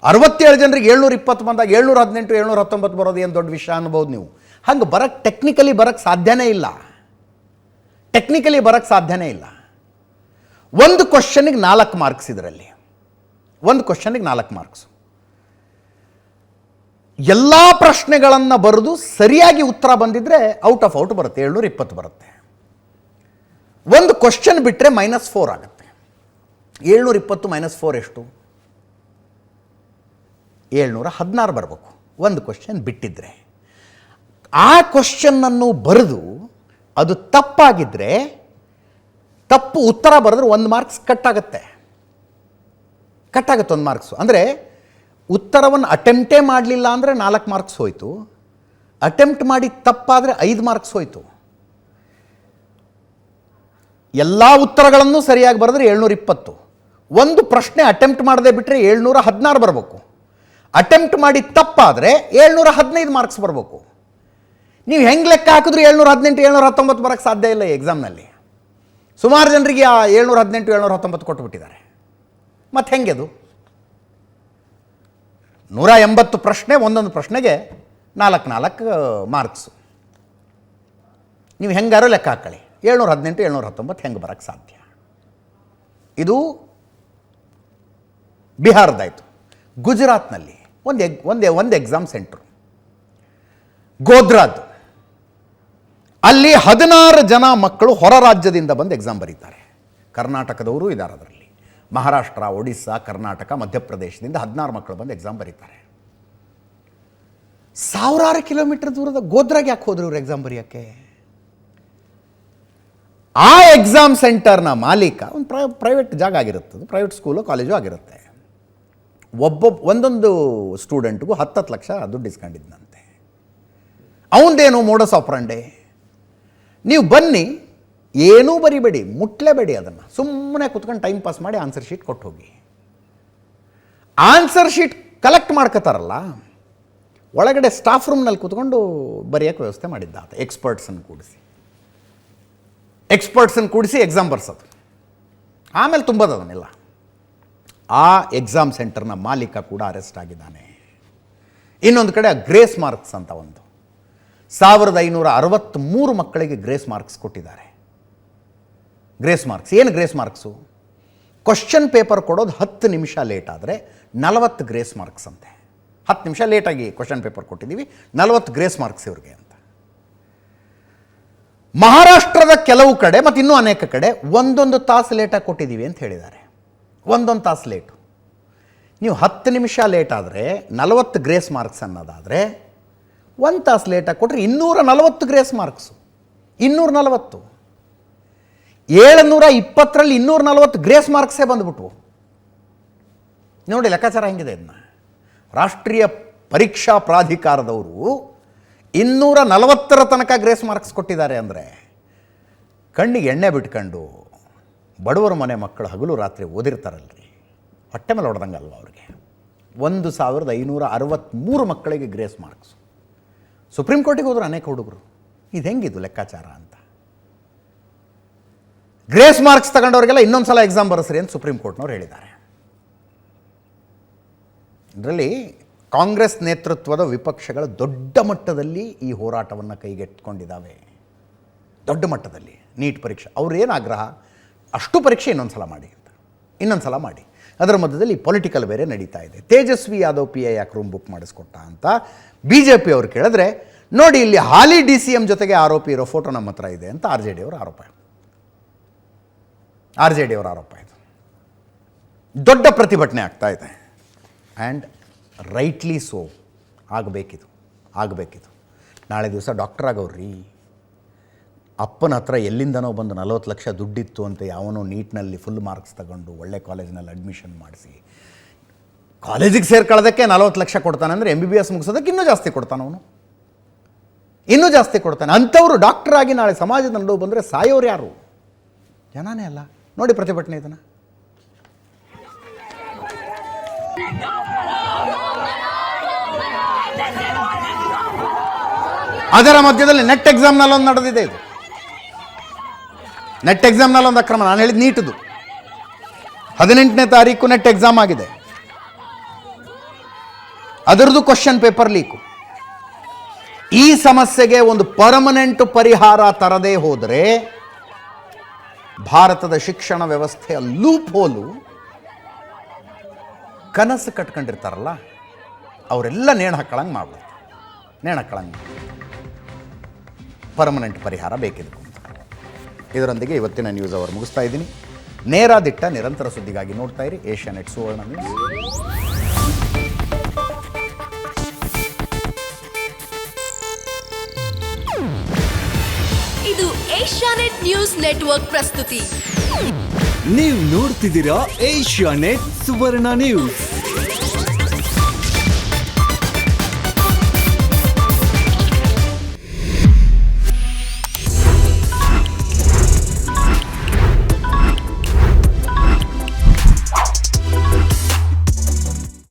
67 ಜನರಿಗೆ 720 ಬಂದಾಗ 718, 719 ಬರೋದು ಏನು ದೊಡ್ಡ ವಿಷಯ ಅನ್ಬೋದು ನೀವು. ಹಂಗೆ ಬರೋಕ್ಕೆ ಟೆಕ್ನಿಕಲಿ ಬರೋಕ್ಕೆ ಸಾಧ್ಯನೇ ಇಲ್ಲ. ಒಂದು ಕ್ವಶನಿಗೆ 4 ಮಾರ್ಕ್ಸ್ ಇದರಲ್ಲಿ. ಒಂದು ಕ್ವಶನಿಗೆ 4 ಮಾರ್ಕ್ಸ್. ಎಲ್ಲ ಪ್ರಶ್ನೆಗಳನ್ನು ಬರೆದು ಸರಿಯಾಗಿ ಉತ್ತರ ಬಂದಿದ್ರೆ ಔಟ್ ಆಫ್ ಔಟ್ ಬರುತ್ತೆ, 720 ಬರುತ್ತೆ. ಒಂದು ಕ್ವಶನ್ ಬಿಟ್ಟರೆ -4 ಆಗುತ್ತೆ. 720 -4 ಎಷ್ಟು? 716 ಬರಬೇಕು ಒಂದು ಕ್ವಶನ್ ಬಿಟ್ಟಿದ್ರೆ. ಆ ಕ್ವಶನ್ನನ್ನು ಬರೆದು ಅದು ತಪ್ಪಾಗಿದ್ದರೆ, ತಪ್ಪು ಉತ್ತರ ಬರೆದ್ರೆ 1 ಮಾರ್ಕ್ಸ್ ಕಟ್ಟಾಗುತ್ತೆ 1 ಮಾರ್ಕ್ಸು. ಅಂದರೆ ಉತ್ತರವನ್ನು ಅಟೆಂಪ್ಟೇ ಮಾಡಲಿಲ್ಲ ಅಂದರೆ 4 ಮಾರ್ಕ್ಸ್ ಹೋಯಿತು, ಅಟೆಂಪ್ಟ್ ಮಾಡಿ ತಪ್ಪಾದರೆ 5 ಮಾರ್ಕ್ಸ್ ಹೋಯಿತು. ಎಲ್ಲ ಉತ್ತರಗಳನ್ನು ಸರಿಯಾಗಿ ಬರೆದ್ರೆ 720. ಒಂದು ಪ್ರಶ್ನೆ ಅಟೆಂಪ್ಟ್ ಮಾಡದೆ ಬಿಟ್ಟರೆ 716 ಬರಬೇಕು. ಅಟೆಂಪ್ಟ್ ಮಾಡಿ ತಪ್ಪಾದರೆ 715 ಮಾರ್ಕ್ಸ್ ಬರಬೇಕು. ನೀವು ಹೆಂಗೆ ಲೆಕ್ಕ ಹಾಕಿದ್ರು 718 719 ಬರೋಕ್ಕೆ ಸಾಧ್ಯ ಇಲ್ಲ ಈ ಎಕ್ಸಾಮ್ನಲ್ಲಿ. ಸುಮಾರು ಜನರಿಗೆ ಆ 718 719 ಕೊಟ್ಟುಬಿಟ್ಟಿದ್ದಾರೆ. ಮತ್ತು ಹೆಂಗೆ ಅದು? 180 ಪ್ರಶ್ನೆ, ಒಂದೊಂದು ಪ್ರಶ್ನೆಗೆ 4 ಮಾರ್ಕ್ಸು. ನೀವು ಹೆಂಗಾರು ಲೆಕ್ಕ ಹಾಕೊಳ್ಳಿ, 718 719 ಹೆಂಗೆ ಬರೋಕ್ಕೆ ಸಾಧ್ಯ? ಇದು ಬಿಹಾರದಾಯಿತು. ಗುಜರಾತ್ನಲ್ಲಿ ಒಂದು ಎಕ್ಸಾಮ್ ಸೆಂಟ್ರು, ಗೋಧ್ರಾದ್ದು. ಅಲ್ಲಿ 16 ಜನ ಮಕ್ಕಳು ಹೊರ ರಾಜ್ಯದಿಂದ ಬಂದು ಎಕ್ಸಾಮ್ ಬರೀತಾರೆ. ಕರ್ನಾಟಕದವರು ಇದ್ದಾರೆ ಅದರಲ್ಲಿ. ಮಹಾರಾಷ್ಟ್ರ, ಒಡಿಸ್ಸಾ, ಕರ್ನಾಟಕ, ಮಧ್ಯಪ್ರದೇಶದಿಂದ 16 ಮಕ್ಕಳು ಬಂದು ಎಕ್ಸಾಮ್ ಬರೀತಾರೆ. ಸಾವಿರಾರು ಕಿಲೋಮೀಟರ್ ದೂರದ ಗೋಧ್ರಾಗೆ ಯಾಕೆ ಹೋದ್ರು ಇವರು ಎಕ್ಸಾಮ್ ಬರೆಯೋಕ್ಕೆ? ಆ ಎಕ್ಸಾಮ್ ಸೆಂಟರ್ನ ಮಾಲೀಕ ಒಂದು ಪ್ರೈವೇಟ್ ಜಾಗ ಆಗಿರುತ್ತೆ, ಪ್ರೈವೇಟ್ ಸ್ಕೂಲು ಕಾಲೇಜು ಆಗಿರುತ್ತೆ. ಒಂದೊಂದು ಸ್ಟೂಡೆಂಟ್ಗೂ 10 ಲಕ್ಷ ದುಡ್ಡು ಇಸ್ಕೊಂಡಿದ್ದಂತೆ. ಅವನದೇನು ಮೋಡಸ್ ಆಪರಂಡೆ, ನೀವು ಬನ್ನಿ, ಏನೂ ಬರಿಬೇಡಿ, ಮುಟ್ಲೇಬೇಡಿ, ಅದನ್ನು ಸುಮ್ಮನೆ ಕುತ್ಕೊಂಡು ಟೈಮ್ ಪಾಸ್ ಮಾಡಿ ಆನ್ಸರ್ ಶೀಟ್ ಕೊಟ್ಟು ಹೋಗಿ. ಆನ್ಸರ್ ಶೀಟ್ ಕಲೆಕ್ಟ್ ಮಾಡ್ಕೋತಾರಲ್ಲ, ಒಳಗಡೆ ಸ್ಟಾಫ್ ರೂಮ್ನಲ್ಲಿ ಕೂತ್ಕೊಂಡು ಬರೆಯೋಕ್ಕೆ ವ್ಯವಸ್ಥೆ ಮಾಡಿದ್ದ ಆತ. ಎಕ್ಸ್ಪರ್ಟ್ಸನ್ನು ಕೂಡಿಸಿ ಎಕ್ಸಾಮ್ ಬರ್ಸೋದು, ಆಮೇಲೆ ತುಂಬೋದು ಅದನ್ನೆಲ್ಲ. ಆ ಎಕ್ಸಾಮ್ ಸೆಂಟರ್ನ ಮಾಲೀಕ ಕೂಡ ಅರೆಸ್ಟ್ ಆಗಿದ್ದಾನೆ. ಇನ್ನೊಂದು ಕಡೆ ಗ್ರೇಸ್ ಮಾರ್ಕ್ಸ್ ಅಂತ ಒಂದು 1563 ಮಕ್ಕಳಿಗೆ ಗ್ರೇಸ್ ಮಾರ್ಕ್ಸ್ ಕೊಟ್ಟಿದ್ದಾರೆ. ಗ್ರೇಸ್ ಮಾರ್ಕ್ಸ್ ಏನು? ಗ್ರೇಸ್ ಮಾರ್ಕ್ಸು ಕ್ವಶನ್ ಪೇಪರ್ ಕೊಡೋದು 10 ನಿಮಿಷ ಲೇಟ್ ಆದರೆ 40 ಗ್ರೇಸ್ ಮಾರ್ಕ್ಸ್ ಅಂತೆ. 10 ನಿಮಿಷ ಲೇಟಾಗಿ ಕ್ವಶನ್ ಪೇಪರ್ ಕೊಟ್ಟಿದ್ದೀವಿ, 40 ಗ್ರೇಸ್ ಮಾರ್ಕ್ಸ್ ಇವ್ರಿಗೆ ಅಂತ. ಮಹಾರಾಷ್ಟ್ರದ ಕೆಲವು ಕಡೆ ಮತ್ತು ಇನ್ನೂ ಅನೇಕ ಕಡೆ 1 ತಾಸು ಲೇಟಾಗಿ ಕೊಟ್ಟಿದ್ದೀವಿ ಅಂತ ಹೇಳಿದ್ದಾರೆ. 1 ತಾಸು ಲೇಟು. ನೀವು 10 ನಿಮಿಷ ಲೇಟ್ ಆದರೆ 40 ಗ್ರೇಸ್ ಮಾರ್ಕ್ಸ್ ಅನ್ನೋದಾದರೆ 1 ತಾಸು ಲೇಟಾಗಿ ಕೊಟ್ಟರೆ 240 ಗ್ರೇಸ್ ಮಾರ್ಕ್ಸು. 240, 720ರಲ್ಲಿ 240 ಗ್ರೇಸ್ ಮಾರ್ಕ್ಸೇ ಬಂದುಬಿಟ್ವು. ನೋಡಿ ಲೆಕ್ಕಾಚಾರ ಹೆಂಗಿದೆ ಇದನ್ನ. ರಾಷ್ಟ್ರೀಯ ಪರೀಕ್ಷಾ ಪ್ರಾಧಿಕಾರದವರು 240ರ ತನಕ ಗ್ರೇಸ್ ಮಾರ್ಕ್ಸ್ ಕೊಟ್ಟಿದ್ದಾರೆ ಅಂದರೆ ಕಣ್ಣಿಗೆ ಎಣ್ಣೆ ಬಿಟ್ಕೊಂಡು ಬಡವರ ಮನೆ ಮಕ್ಕಳು ಹಗಲು ರಾತ್ರಿ ಓದಿರ್ತಾರಲ್ರಿ, ಹೊಟ್ಟೆ ಮೇಲೆ ಹೊಡೆದಂಗೆ ಅಲ್ವ ಅವ್ರಿಗೆ. 1563 ಮಕ್ಕಳಿಗೆ ಗ್ರೇಸ್ ಮಾರ್ಕ್ಸು. ಸುಪ್ರೀಂ ಕೋರ್ಟಿಗೆ ಹೋದ್ರು ಅನೇಕ ಹುಡುಗರು, ಇದು ಹೆಂಗಿದು ಲೆಕ್ಕಾಚಾರ ಅಂತ. ಗ್ರೇಸ್ ಮಾರ್ಕ್ಸ್ ತಗೊಂಡವ್ರಿಗೆಲ್ಲ ಇನ್ನೊಂದು ಸಲ ಎಕ್ಸಾಮ್ ಬರೆಸ್ರಿ ಅಂತ ಸುಪ್ರೀಂ ಕೋರ್ಟ್ನವ್ರು ಹೇಳಿದ್ದಾರೆ. ಇದರಲ್ಲಿ ಕಾಂಗ್ರೆಸ್ ನೇತೃತ್ವದ ವಿಪಕ್ಷಗಳ ದೊಡ್ಡ ಮಟ್ಟದಲ್ಲಿ ಈ ಹೋರಾಟವನ್ನು ಕೈಗೆತ್ತಿಕೊಂಡಿದ್ದಾವೆ. ದೊಡ್ಡ ಮಟ್ಟದಲ್ಲಿ ನೀಟ್ ಪರೀಕ್ಷೆ ಅವ್ರು ಏನು ಆಗ್ರಹ, ಅಷ್ಟು ಪರೀಕ್ಷೆ ಇನ್ನೊಂದು ಸಲ ಮಾಡಿ ಅಂತ, ಇನ್ನೊಂದು ಸಲ ಮಾಡಿ. ಅದರ ಮಧ್ಯದಲ್ಲಿ ಪೊಲಿಟಿಕಲ್ ಬೇರೆ ನಡೀತಾ ಇದೆ. ತೇಜಸ್ವಿ ಯಾದವ್ PI ಯಾಕೆ ರೂಮ್ ಬುಕ್ ಮಾಡಿಸ್ಕೊಟ್ಟ ಅಂತ BJP ಅವರು ಕೇಳಿದ್ರೆ, ನೋಡಿ ಇಲ್ಲಿ ಹಾಲಿ DCM ಜೊತೆಗೆ ಆರೋಪಿ ಇರೋ ಫೋಟೋ ನಮ್ಮ ಹತ್ರ ಇದೆ ಅಂತ RJD ಅವರ ಆರೋಪ ಇದು. ದೊಡ್ಡ ಪ್ರತಿಭಟನೆ ಆಗ್ತಾ ಇದೆ. And rightly so. ಆಗಬೇಕಿದು. ನಾಳೆ ದಿವಸ ಡಾಕ್ಟರ್ ಆಗೋರ್ರಿ. ಅಪ್ಪನ ಹತ್ರ ಎಲ್ಲಿಂದನೋ ಬಂದು 40 ಲಕ್ಷ ದುಡ್ಡಿತ್ತು ಅಂತ ಯಾವನೋ ನೀಟ್ನಲ್ಲಿ ಫುಲ್ ಮಾರ್ಕ್ಸ್ ತಗೊಂಡು ಒಳ್ಳೆ ಕಾಲೇಜ್ನಲ್ಲಿ ಅಡ್ಮಿಷನ್ ಮಾಡಿಸಿ ಕಾಲೇಜಿಗೆ ಸೇರ್ಕೊಳ್ಳೋದಕ್ಕೆ 40 ಲಕ್ಷ ಕೊಡ್ತಾನೆ ಅಂದರೆ MBBS ಮುಗಿಸೋದಕ್ಕೆ ಇನ್ನೂ ಜಾಸ್ತಿ ಕೊಡ್ತಾನೆ ಅವನು, ಇನ್ನೂ ಜಾಸ್ತಿ ಕೊಡ್ತಾನೆ. ಅಂಥವ್ರು ಡಾಕ್ಟರ್ ಆಗಿ ನಾಳೆ ಸಮಾಜದ ನಡುವೆ ಬಂದರೆ ಸಾಯೋರು ಯಾರು? ಜನನೇ ಅಲ್ಲ. ನೋಡಿ ಪ್ರತಿಭಟನೆ ಇದನ್ನು. ಅದರ ಮಧ್ಯದಲ್ಲಿ ನೆಟ್ ಎಕ್ಸಾಮ್ನಲ್ಲಿ ಒಂದು ನಡೆದಿದೆ. ಇದು ನೆಟ್ ಎಕ್ಸಾಮ್ನಲ್ಲಿ ಒಂದು ಅಕ್ರಮ. ನಾನು ಹೇಳಿದ್ದು ನೀಟದು. 18ನೇ ತಾರೀಕು ನೆಟ್ ಎಕ್ಸಾಮ್ ಆಗಿದೆ, ಅದರದ್ದು ಕ್ವಶನ್ ಪೇಪರ್ ಲೀಕು. ಈ ಸಮಸ್ಯೆಗೆ ಒಂದು ಪರ್ಮನೆಂಟ್ ಪರಿಹಾರ ತರದೇ ಹೋದರೆ ಭಾರತದ ಶಿಕ್ಷಣ ವ್ಯವಸ್ಥೆಯ ಲೂಪ್ ಹೋಲು ಕನಸು ಕಟ್ಕೊಂಡಿರ್ತಾರಲ್ಲ ಅವರೆಲ್ಲ ನೇಣು ಹಾಕೊಳ್ಳಂಗೆ ಮಾಡ್ಬೋದು. ಪರ್ಮನೆಂಟ್ ಪರಿಹಾರ ಬೇಕಿದೆ. ಇದರೊಂದಿಗೆ ಇವತ್ತಿನ ನ್ಯೂಸ್ ಅವರ್ ಮುಗಿಸ್ತಾ ಇದ್ದೀನಿ. ನೇರ ದಿಟ್ಟ ನಿರಂತರ ಸುದ್ದಿಗಾಗಿ ನೋಡ್ತಾ ಇರಿ ಏಷ್ಯಾನೆಟ್ ಸುವರ್ಣ ನ್ಯೂಸ್. ಇದು ಏಷ್ಯಾನೆಟ್ ನ್ಯೂಸ್ ನೆಟ್ವರ್ಕ್ ಪ್ರಸ್ತುತಿ. ನೀವು ನೋಡ್ತಿದ್ದೀರಾ ಏಷ್ಯಾನೆಟ್ ಸುವರ್ಣ ನ್ಯೂಸ್.